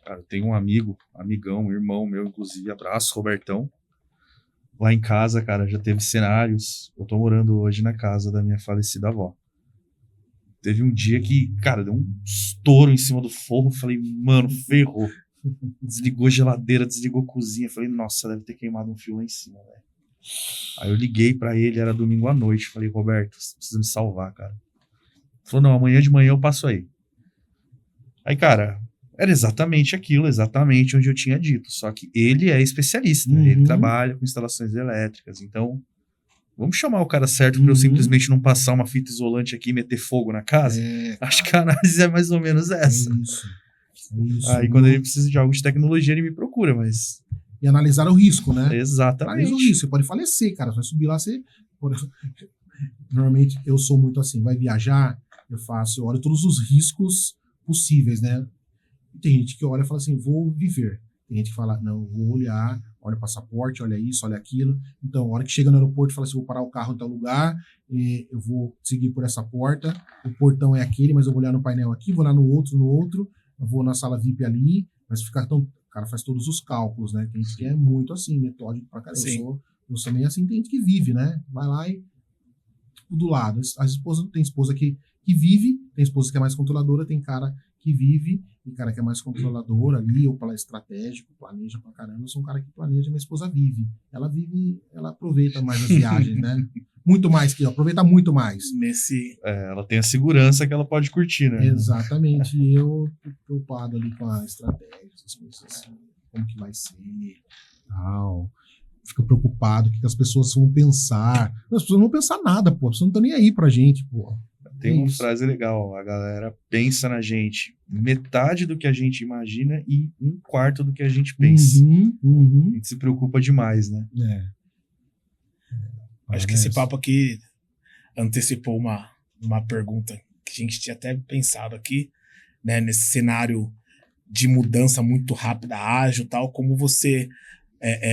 Cara, eu tenho um amigão, irmão meu, inclusive, abraço, Robertão. Lá em casa, cara, já teve cenários. Eu tô morando hoje na casa da minha falecida avó. Teve um dia que, cara, deu um estouro em cima do forro. Falei, mano, ferrou. Desligou a geladeira, desligou a cozinha. Falei, nossa, deve ter queimado um fio lá em cima, velho. Aí eu liguei pra ele, era domingo à noite. Falei, Roberto, você precisa me salvar, cara. Ele falou, não, amanhã de manhã eu passo aí. Aí, cara, era exatamente aquilo, exatamente onde eu tinha dito. Só que ele é especialista, ele trabalha com instalações elétricas. Então, vamos chamar o cara certo pra eu simplesmente não passar uma fita isolante aqui e meter fogo na casa? Acho que a análise é mais ou menos essa. É isso. Aí, quando ele precisa de algo de tecnologia, ele me procura, mas... E analisar o risco, né? Exatamente. Analisa o risco. Você pode falecer, cara. Você vai subir lá, você... Normalmente, eu sou muito assim. Vai viajar, eu olho todos os riscos possíveis, né? Tem gente que olha e fala assim, vou viver. Tem gente que fala, não, vou olhar, olha o passaporte, olha isso, olha aquilo. Então, a hora que chega no aeroporto, fala assim, vou parar o carro em tal lugar, eu vou seguir por essa porta, o portão é aquele, mas eu vou olhar no painel aqui, vou olhar no outro, eu vou na sala VIP ali, mas ficar tão... O cara faz todos os cálculos, né? Tem gente que é muito assim, metódico pra caramba. Eu sou meio assim, tem gente que vive, né? Vai lá e... do lado. Tem esposa que vive, tem esposa que é mais controladora, tem cara que vive, e cara que é mais controlador ali, ou estratégico, planeja pra caramba. Eu sou um cara que planeja, minha esposa vive. Ela vive, ela aproveita mais as viagens, né? Muito mais que eu, aproveita muito mais. Ela tem a segurança que ela pode curtir, né? Exatamente. E eu tô preocupado ali com a estratégia, essas coisas assim, como que vai ser, tal. Fico preocupado, o que as pessoas vão pensar. As pessoas não vão pensar nada, pô. As pessoas não estão nem aí pra gente, pô. Tem uma frase legal, a galera pensa na gente metade do que a gente imagina e 1/4 do que a gente pensa. A gente se preocupa demais, né? Acho que esse papo aqui antecipou uma pergunta que a gente tinha até pensado aqui, né? Nesse cenário de mudança muito rápida, ágil, tal, como você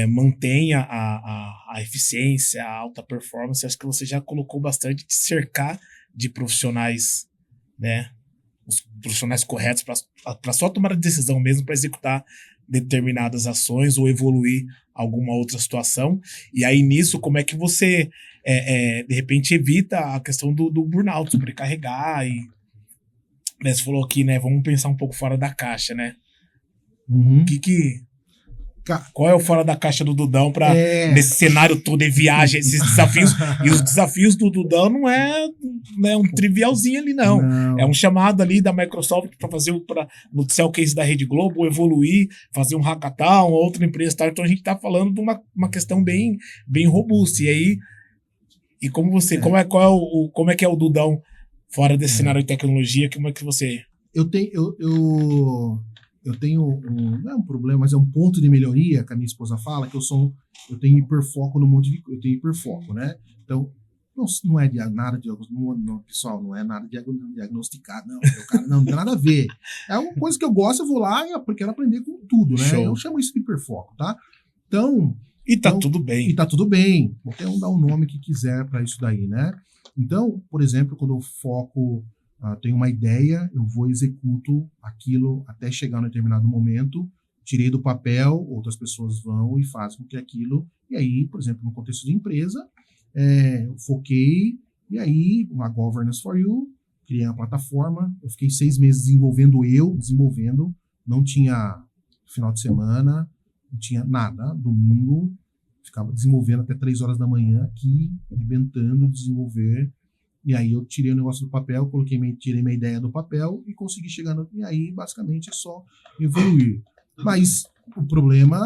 mantenha a eficiência, a alta performance. Acho que você já colocou bastante de cercar de profissionais, né? Os profissionais corretos para só tomar a decisão mesmo, para executar determinadas ações ou evoluir alguma outra situação. E aí nisso, como é que você de repente evita a questão do burnout, sobrecarregar e, né, você falou aqui, né? Vamos pensar um pouco fora da caixa, né? Qual é o fora da caixa do Dudão para nesse cenário todo de viagem, esses desafios? E os desafios do Dudão não é um trivialzinho ali, não. É um chamado ali da Microsoft para fazer para noticiar o case da Rede Globo, evoluir, fazer um hackathon, outra empresa, tal. Então a gente está falando de uma questão bem robusta. E aí, como você, como é que é o Dudão fora desse cenário de tecnologia? Como é que você... Eu tenho não é um problema, mas é um ponto de melhoria que a minha esposa fala, que eu tenho hiperfoco eu tenho hiperfoco, né? Então, não é nada de pessoal, não é nada diagnosticado, não. O cara não tem nada a ver. É uma coisa que eu gosto, eu vou lá e quero aprender com tudo, né? Show. Eu chamo isso de hiperfoco, tá? Então... tudo bem. E tá tudo bem. Qualquer um dá o nome que quiser para isso daí, né? Então, por exemplo, quando eu foco... tenho uma ideia, eu vou executo aquilo até chegar num determinado momento, tirei do papel, outras pessoas vão e fazem com que aquilo, e aí, por exemplo, no contexto de empresa, eu foquei, e aí, uma Governance for You, criei uma plataforma, eu fiquei 6 meses desenvolvendo, não tinha final de semana, não tinha nada, domingo, ficava desenvolvendo até 3 horas da manhã aqui, inventando, desenvolver. E aí eu tirei o negócio do papel, tirei minha ideia do papel e consegui chegar e aí basicamente é só evoluir. Mas o problema,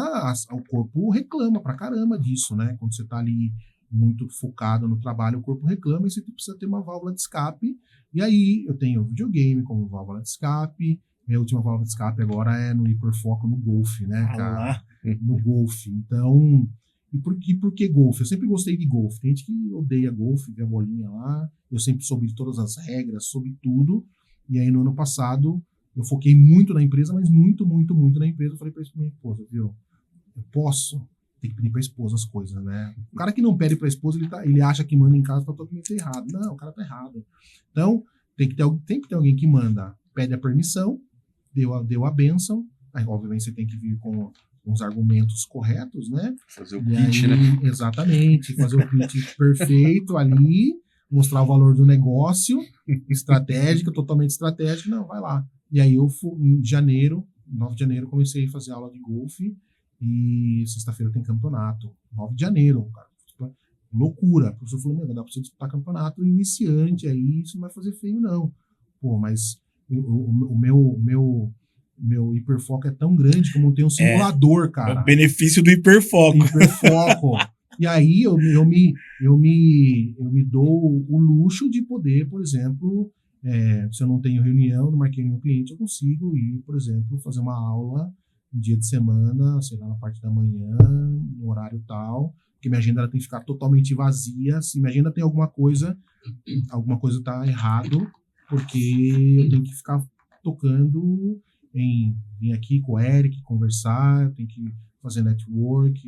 o corpo reclama pra caramba disso, né? Quando você tá ali muito focado no trabalho, o corpo reclama e você precisa ter uma válvula de escape. E aí eu tenho o videogame como válvula de escape. Minha última válvula de escape agora é no hiperfoco no golfe, né, cara? No golfe. Então... E por que golfe? Eu sempre gostei de golfe. Tem gente que odeia golfe, vê a bolinha lá. Eu sempre soube todas as regras, soube tudo. E aí, no ano passado, eu foquei muito na empresa, mas muito, muito, muito na empresa. Eu falei pra minha esposa, viu? Eu posso? Tem que pedir pra esposa as coisas, né? O cara que não pede pra esposa, ele acha que manda em casa, tá totalmente errado. Não, o cara tá errado. Então, tem que ter alguém que manda, pede a permissão, deu a bênção. Aí, obviamente, você tem que vir com com os argumentos corretos, né? Fazer o E pitch, aí, né? exatamente, fazer o pitch perfeito ali, mostrar o valor do negócio, estratégico, totalmente estratégico, não, vai lá. E aí eu fui, em janeiro, 9 de janeiro, comecei a fazer aula de golfe e sexta-feira tem campeonato. 9 de janeiro, cara. Loucura. O professor falou, dá pra você disputar campeonato iniciante aí, isso não vai fazer feio, não. Pô, mas o meu hiperfoco é tão grande que eu montei um simulador, cara. É o benefício do hiperfoco. Hiperfoco. E aí eu me dou o luxo de poder, por exemplo, se eu não tenho reunião, não marquei nenhum cliente, eu consigo ir, por exemplo, fazer uma aula um dia de semana, sei lá, na parte da manhã, no horário tal, porque minha agenda ela tem que ficar totalmente vazia. Se minha agenda tem alguma coisa tá errado, porque eu tenho que ficar tocando em vir aqui com o Eric, conversar, eu tenho que fazer network,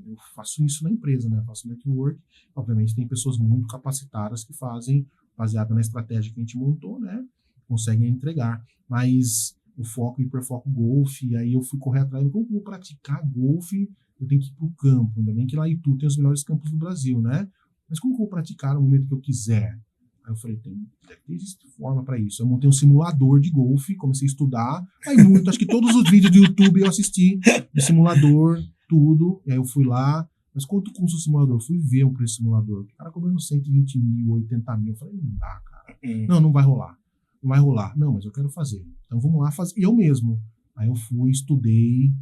eu faço isso na empresa, né? Eu faço network. Obviamente tem pessoas muito capacitadas que fazem, baseado na estratégia que a gente montou, né? Conseguem entregar. Mas o foco, o hiperfoco golfe, aí eu fui correr atrás, como eu vou praticar golfe, eu tenho que ir pro campo. Ainda bem que lá em Itu tem os melhores campos do Brasil, né? Mas como que eu vou praticar no momento que eu quiser? Aí eu falei, deve ter forma para isso. Eu montei um simulador de golfe, comecei a estudar. Aí acho que todos os vídeos do YouTube eu assisti de simulador, tudo. E aí eu fui lá. Mas quanto custa o simulador? Eu fui ver um preço do simulador. O cara cobrando 120 mil, 80 mil. Eu falei, não dá, cara. Não vai rolar. Não vai rolar. Não, mas eu quero fazer. Então vamos lá fazer. Eu mesmo. Aí eu fui, estudei.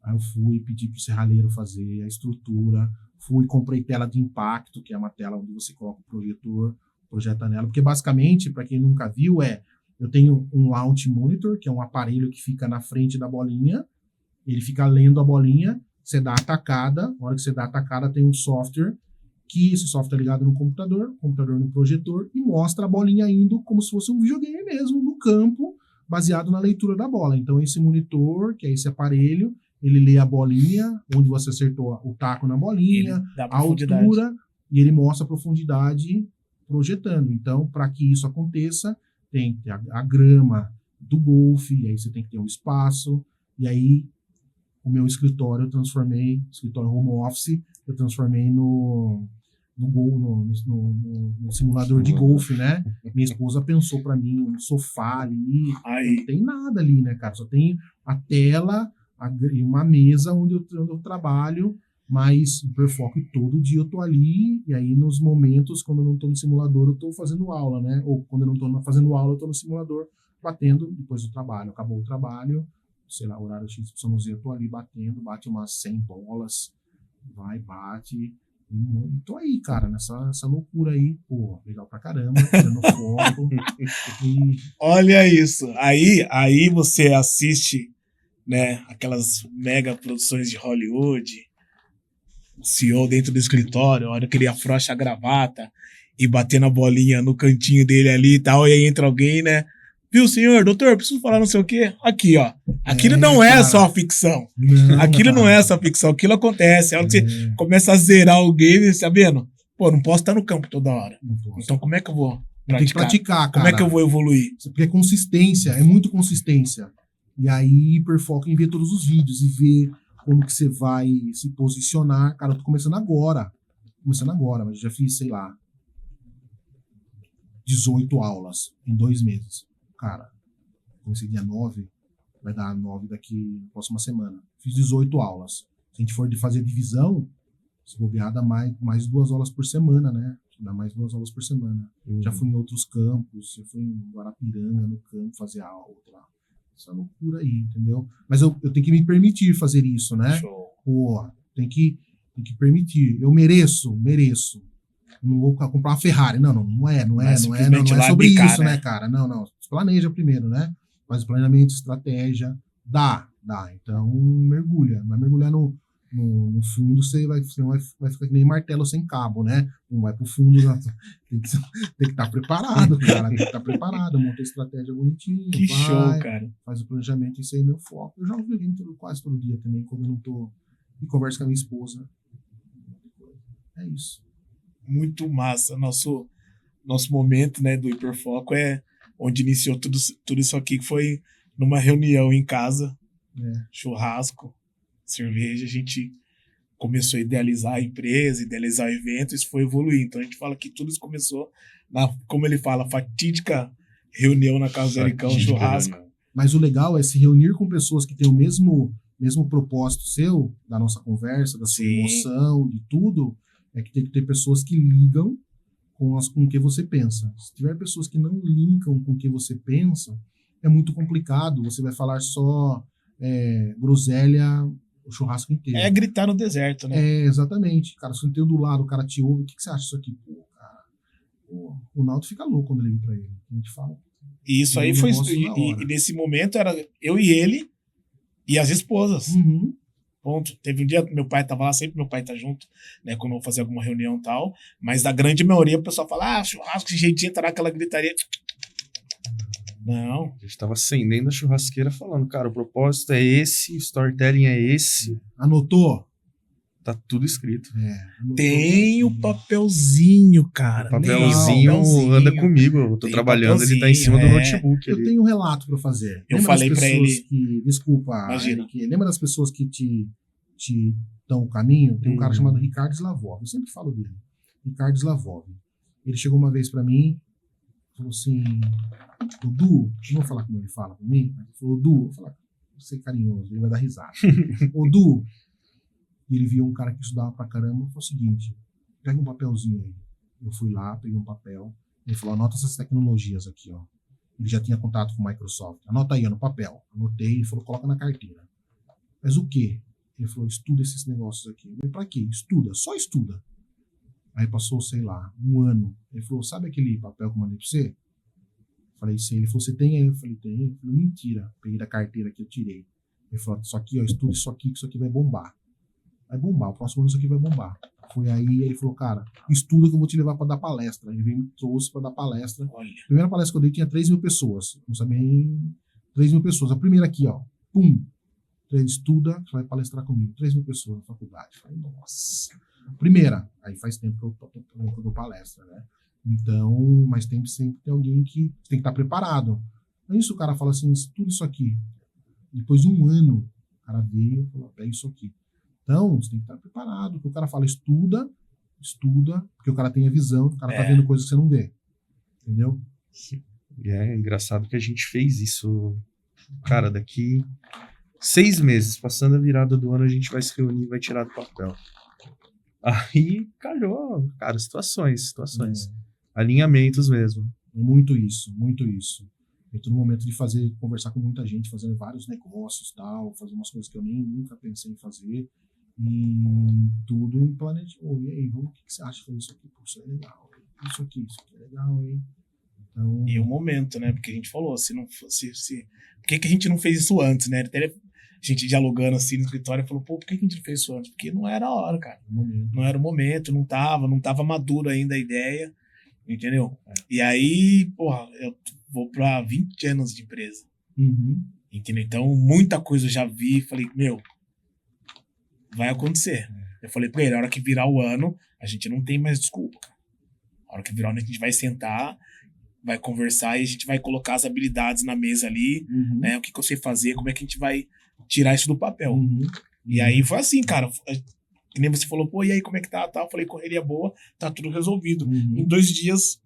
Aí eu fui, pedi pro serralheiro fazer a estrutura. Fui, comprei tela de impacto, que é uma tela onde você coloca o projetor, projeta nela. Porque basicamente, para quem nunca viu, eu tenho um launch monitor, que é um aparelho que fica na frente da bolinha. Ele fica lendo a bolinha. Você dá a tacada. Na hora que você dá a tacada, tem um software, que esse software é ligado no computador no projetor, e mostra a bolinha indo como se fosse um videogame mesmo, no campo, baseado na leitura da bola. Então, esse monitor, que é esse aparelho, ele lê a bolinha, onde você acertou o taco na bolinha, a altura, e ele mostra a profundidade projetando. Então, para que isso aconteça, tem que ter a grama do golfe, e aí você tem que ter um espaço, e aí o meu escritório eu transformei, escritório home office, eu transformei no simulador de golfe, né? Minha esposa pensou para mim um sofá ali, não tem nada ali, né, cara? Só tem a tela e uma mesa onde eu trabalho, mas hiperfoco, e todo dia eu tô ali, e aí nos momentos, quando eu não tô no simulador, eu tô fazendo aula, né? Ou quando eu não tô fazendo aula, eu tô no simulador batendo depois do trabalho. Acabou o trabalho, sei lá, horário XYZ, eu tô ali batendo, bate umas 100 bolas, vai, bate, e tô aí, cara, nessa loucura aí, pô, legal pra caramba, fazendo foco. Olha isso, aí você assiste, né, aquelas mega produções de Hollywood, o CEO dentro do escritório, a hora que ele afrouxa a gravata e batendo a bolinha no cantinho dele ali e tal, e aí entra alguém, né? Viu, senhor? Doutor, preciso falar não sei o quê. Aqui, ó. Aquilo não é só ficção. Aquilo não é só ficção. Aquilo acontece. A hora que você começa a zerar o game, sabendo? Pô, não posso estar no campo toda hora. Então como é que eu vou praticar? Tem que praticar, cara. Como é que eu vou evoluir? Porque é consistência, é muito consistência. E aí hiperfoco em ver todos os vídeos e ver como que você vai se posicionar. Cara, eu tô começando agora, mas eu já fiz, sei lá, 18 aulas em 2 meses. Cara, comecei dia 9, vai dar 9 daqui na próxima semana. Fiz 18 aulas. Se a gente for de fazer divisão, se bobear, dá mais 2 aulas por semana, né? Dá mais 2 aulas por semana. Já fui em outros campos, já fui em Guarapiranga, no campo, fazer aula lá. Essa loucura aí, entendeu? Mas eu tenho que me permitir fazer isso, né? Show. Pô, tem que permitir. Eu mereço. Eu não vou comprar uma Ferrari. Não é sobre isso, né, cara? Não. Você planeja primeiro, né? Faz o planejamento, estratégia. Dá. Então, mergulha. Não vai mergulhar no fundo, você vai ficar que nem martelo sem cabo, né? Não vai pro fundo. Tem que estar preparado, cara. Tem que estar preparado. Monta a estratégia bonitinha. Que show, cara. Faz o planejamento, isso aí é meu foco. Eu jogo videogame quase todo dia também, quando eu não tô. E converso com a minha esposa. É isso. Muito massa. Nosso momento, né, do hiperfoco é onde iniciou tudo isso aqui, que foi numa reunião em casa, churrasco, cerveja, a gente começou a idealizar a empresa, idealizar o evento, isso foi evoluir. Então a gente fala que tudo isso começou na, como ele fala, fatídica reunião na casa do Ericão, churrasco. Mas o legal é se reunir com pessoas que têm o mesmo propósito seu, da nossa conversa, da sua emoção, de tudo, é que tem que ter pessoas que ligam com o que você pensa. Se tiver pessoas que não linkam com o que você pensa, é muito complicado. Você vai falar só groselha o churrasco inteiro. É gritar no deserto, né? É, exatamente. Cara, se você tem do lado, o cara te ouve, o que você acha disso aqui? Pô, cara, o Naldo fica louco quando ele liga pra ele. A gente fala. E isso aí foi... E nesse momento era eu e ele e as esposas. Uhum. Ponto. Teve um dia que meu pai tava lá, sempre meu pai tá junto, né, quando eu vou fazer alguma reunião e tal, mas da grande maioria o pessoal fala, churrasco, esse jeitinho, tá naquela gritaria. Não. A gente tava acendendo a churrasqueira falando, cara, o propósito é esse, o storytelling é esse. Anotou? Tá tudo escrito. Anotou. Tem o papelzinho, cara. O papelzinho anda comigo, eu tô trabalhando, ele tá em cima do notebook. Eu tenho um relato pra fazer. Eu falei pra ele... Desculpa, imagina. Eric, lembra das pessoas que te dão o caminho? Tem um cara chamado Ricardo Slavov, eu sempre falo dele. Ricardo Slavov. Ele chegou uma vez pra mim, falou assim, o Du, não vou falar como ele fala pra mim, mas ele falou, Du, vou falar, vou ser carinhoso, ele vai dar risada. Ô Du, e ele viu um cara que estudava pra caramba, falou o seguinte, pega um papelzinho aí. Eu fui lá, peguei um papel, ele falou, anota essas tecnologias aqui, ó. Ele já tinha contato com o Microsoft. Anota aí, ó, no papel. Anotei, ele falou, coloca na carteira. Mas o quê? Ele falou, estuda esses negócios aqui. Eu falei, pra quê? Estuda, só estuda. Aí passou, sei lá, um ano. Ele falou, sabe aquele papel que eu mandei pra você? Falei, sim. Ele falou, você tem aí? Eu falei, tem. Ele falou, mentira. Peguei da carteira que eu tirei. Ele falou, isso aqui, ó, estuda isso aqui, que isso aqui vai bombar. Vai bombar, o próximo ano isso aqui vai bombar. Foi aí, ele falou, cara, estuda que eu vou te levar pra dar palestra. Ele veio, me trouxe pra dar palestra. Olha. A primeira palestra que eu dei tinha 3.000 pessoas. Não sabia nem... 3.000 pessoas. A primeira aqui, ó, pum. Estuda, você vai palestrar comigo. 3.000 pessoas na faculdade. Eu falei, nossa. Primeira. Aí faz tempo que eu dou palestra, né? Então, mas sempre tem alguém que tem que estar preparado. Aí isso o cara fala assim, estuda isso aqui. Depois de um ano, o cara veio e falou, pega isso aqui. Então, você tem que estar preparado. Porque o cara fala, estuda, porque o cara tem a visão, o cara tá vendo coisas que você não vê. Entendeu? E é engraçado que a gente fez isso. Cara, daqui 6 meses, passando a virada do ano, a gente vai se reunir e vai tirar do papel. Aí calhou, cara, situações. Alinhamentos mesmo. Muito isso, muito isso. Eu tô no momento de conversar com muita gente, fazer vários negócios, tal, fazer umas coisas que eu nunca pensei em fazer. E tudo em planejamento. E aí, o que você acha? Falei, isso aqui, pô, isso é legal. Isso aqui é legal, hein? Então... E o momento, né? Porque a gente falou, se não fosse... Por que a gente não fez isso antes, né? Até a gente dialogando assim no escritório falou, pô, por que a gente não fez isso antes? Porque não era a hora, cara. Não era o momento, não tava maduro ainda a ideia, entendeu? E aí, porra, eu vou pra 20 anos de empresa. Uhum. Entendeu? Então, muita coisa eu já vi, falei, meu, vai acontecer. Eu falei pra ele, a hora que virar o ano, a gente não tem mais desculpa. A hora que virar o ano, a gente vai sentar, vai conversar e a gente vai colocar as habilidades na mesa ali, né? O que eu sei fazer, como é que a gente vai tirar isso do papel. E aí foi assim, cara. Que nem você falou, pô, e aí, como é que tá? Eu falei, correria boa, tá tudo resolvido. Em 2 dias,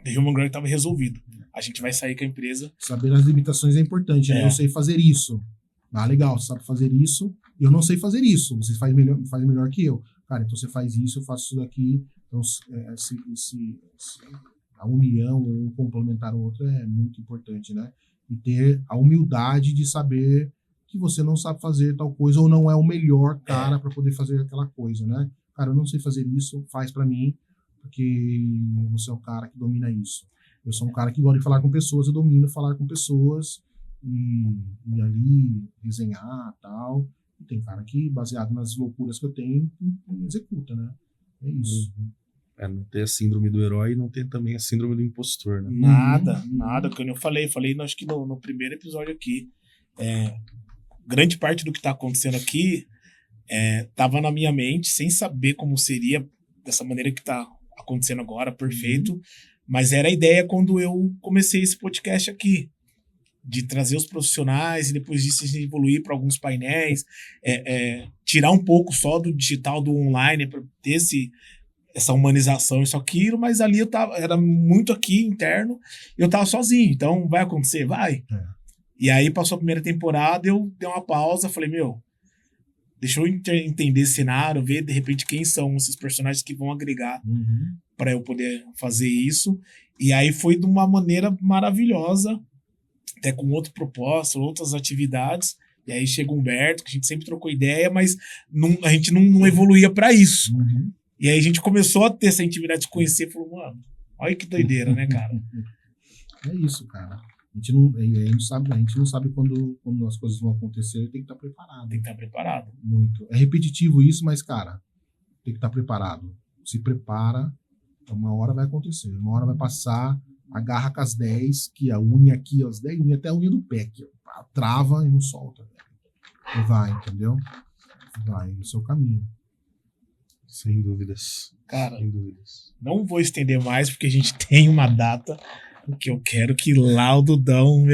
The Human Grind tava resolvido. A gente vai sair com a empresa. Saber as limitações é importante, né? Eu sei fazer isso. Ah, legal, você sabe fazer isso. Eu não sei fazer isso. Você faz melhor que eu. Cara, então você faz isso, eu faço isso daqui. Então, a união, um complementar o outro é muito importante, né? E ter a humildade de saber que você não sabe fazer tal coisa ou não é o melhor cara para poder fazer aquela coisa, né? Cara, eu não sei fazer isso, faz para mim, porque você é o cara que domina isso. Eu sou um cara que gosta de falar com pessoas, eu domino falar com pessoas e ali desenhar e tal. E tem cara que, baseado nas loucuras que eu tenho, executa, né? É isso. Não ter a síndrome do herói e não ter também a síndrome do impostor, né? Nada. Quando eu falei acho que no primeiro episódio aqui, grande parte do que tá acontecendo aqui tava na minha mente, sem saber como seria dessa maneira que tá acontecendo agora, perfeito. Mas era a ideia quando eu comecei esse podcast aqui. de trazer os profissionais e depois disso a gente evoluir para alguns painéis, tirar um pouco só do digital, do online, para ter essa humanização, isso, aquilo, mas ali era muito aqui, interno, eu tava sozinho, então vai acontecer? Vai. E aí passou a primeira temporada, eu dei uma pausa, falei, deixa eu entender esse cenário, ver de repente quem são esses personagens que vão agregar para eu poder fazer isso. E aí foi de uma maneira maravilhosa, até com outro propósito, outras atividades. E aí chega o Humberto, que a gente sempre trocou ideia, mas a gente não evoluía para isso. E aí a gente começou a ter essa intimidade de conhecer, falou, mano, olha que doideira, né, cara? É isso, cara. A gente não sabe quando as coisas vão acontecer, tem que estar preparado. Tem que estar preparado. Muito. É repetitivo isso, mas, cara, tem que estar preparado. Se prepara, uma hora vai acontecer. Uma hora vai passar, agarra com as 10, que a unha aqui, as 10 unhas, até a unha do pé, aqui, ó, trava e não solta. E vai, entendeu? Vai, esse é o caminho. Sem dúvidas. Cara, sem dúvidas. Não vou estender mais, porque a gente tem uma data que eu quero que lá o Dudão,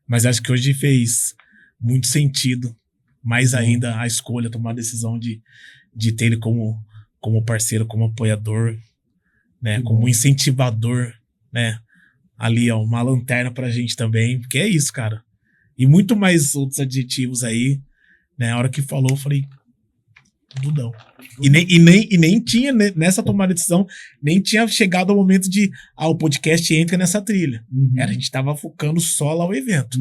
Mas acho que hoje fez muito sentido, mais ainda a escolha, tomar a decisão de ter ele como parceiro, como apoiador, né? Como incentivador, né? Ali, ó, uma lanterna pra gente também, porque é isso, cara. E muito mais outros adjetivos aí, né? A hora que falou, eu falei, Dudão. E nem tinha, nessa tomada de decisão, nem tinha chegado ao momento de, o podcast entra nessa trilha. A gente tava focando só lá o evento.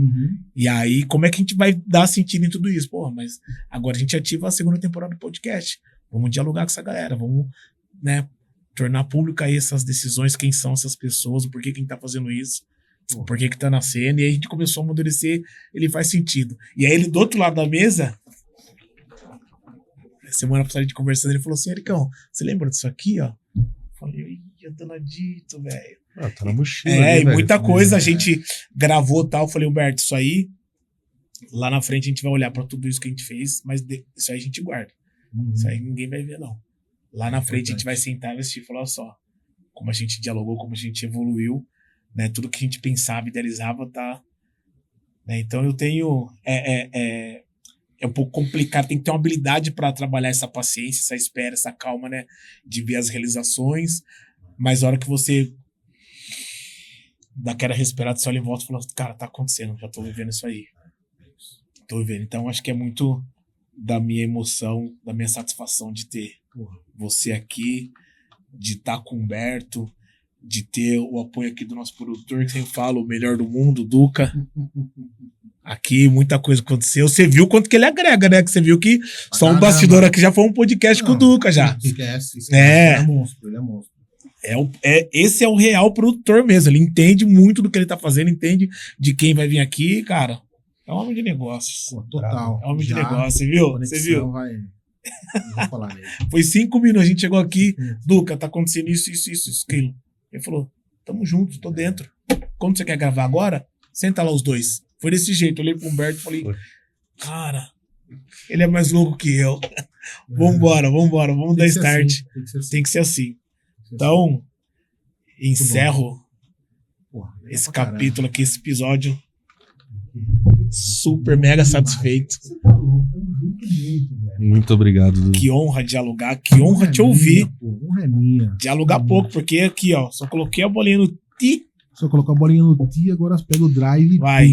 E aí, como é que a gente vai dar sentido em tudo isso? Porra, mas agora a gente ativa a segunda temporada do podcast. Vamos dialogar com essa galera, vamos, né, tornar pública aí essas decisões, quem são essas pessoas, por que quem tá fazendo isso, por que tá nascendo. E aí a gente começou a amadurecer, ele faz sentido. E aí ele, do outro lado da mesa, semana passada a gente conversando, ele falou assim, Ericão, você lembra disso aqui, ó? Eu falei, eu danadito, velho. Tá na mochila. E muita coisa a gente gravou e tal. Eu falei, Humberto, isso aí, lá na frente a gente vai olhar pra tudo isso que a gente fez, mas isso aí a gente guarda. Isso aí ninguém vai ver, não. Lá na frente a gente vai sentar e vai assistir e falar, só, como a gente dialogou, como a gente evoluiu, né? Tudo que a gente pensava, idealizava, tá... Né? Então eu tenho... É um pouco complicado, tem que ter uma habilidade para trabalhar essa paciência, essa espera, essa calma, né? De ver as realizações, mas a hora que você dá aquela respirada, você olha em volta e fala, cara, tá acontecendo, já tô vivendo isso aí. Tô vivendo. Então acho que é muito da minha emoção, da minha satisfação de ter você aqui, de estar com o Humberto, de ter o apoio aqui do nosso produtor, que sempre fala, o melhor do mundo, Duca. Aqui muita coisa aconteceu. Você viu quanto que ele agrega, né? Que você viu que só um bastidor aqui já foi um podcast com o Duca já. Esquece. Ele é monstro. Esse é o real produtor mesmo. Ele entende muito do que ele tá fazendo, entende de quem vai vir aqui, cara. É um homem de negócios. Total. É um homem de negócio, viu? Você viu? Vou falar nele. Foi 5 minutos, a gente chegou aqui, Duca, tá acontecendo isso, aquilo. Ele falou, tamo junto, tô dentro. Quando você quer gravar agora? Senta lá os dois. Foi desse jeito, eu olhei pro Humberto e falei, cara, ele é mais louco que eu. Vambora, vamos dar start. Assim. Tem que ser assim. Então, encerro esse capítulo aqui, esse episódio. Super mega satisfeito. Muito obrigado, Dudu. Que honra dialogar, que honra te ouvir. Honra é minha. Dialogar pouco, porque aqui, ó, só coloquei a bolinha no ti. Só colocar a bolinha no ti, agora pega o drive vai.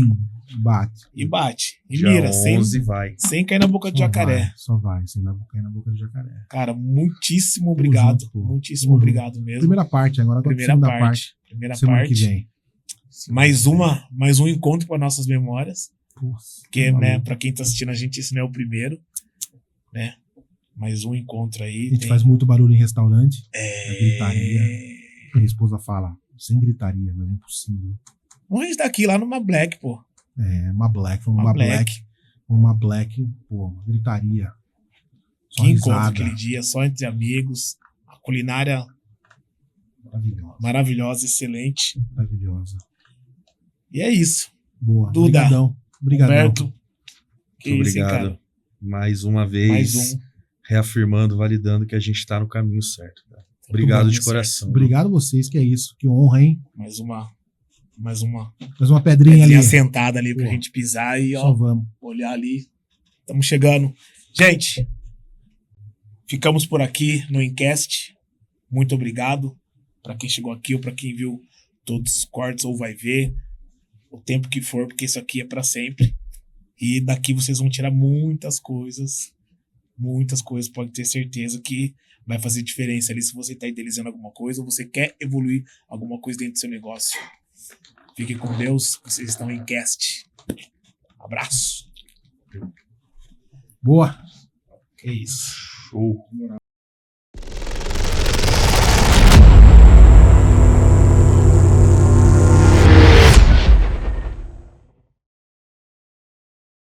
Bate. E bate. E já mira, 11 sem cair na boca do jacaré. Só vai, sem cair na boca do jacaré. Cara, muitíssimo obrigado. Muitíssimo obrigado mesmo. Primeira parte, agora tá primeira parte. Primeira semana parte. Que vem. Mais um encontro para nossas memórias. Porque, né, pra quem tá assistindo a gente, esse não é o primeiro, né? Mais um encontro aí. A gente faz muito barulho em restaurante. Gritaria. Minha esposa fala, sem gritaria, mas é impossível. Vamos a gente tá aqui lá numa Black, pô. Uma Black, pô, uma gritaria. Só que encontro aquele dia, só entre amigos. A culinária maravilhosa, excelente. Maravilhosa. E é isso. Boa. Duda. Obrigadão. Humberto. Que muito isso, obrigado. Cara? Mais uma vez, reafirmando, validando que a gente tá no caminho certo. Cara. Obrigado de coração. Obrigado a vocês, que é isso. Que honra, hein? Mais uma mais uma Mais uma pedrinha ali. assentada ali pra Pô. gente pisar e, Só ó, vamos. olhar ali. Estamos chegando. Gente, ficamos por aqui no Encast. Muito obrigado para quem chegou aqui ou para quem viu todos os cortes ou vai ver o tempo que for, porque isso aqui é para sempre. E daqui vocês vão tirar muitas coisas, pode ter certeza que vai fazer diferença ali se você está idealizando alguma coisa ou você quer evoluir alguma coisa dentro do seu negócio. Fique com Deus, vocês estão em Cast. Abraço. Boa. Que isso. Show.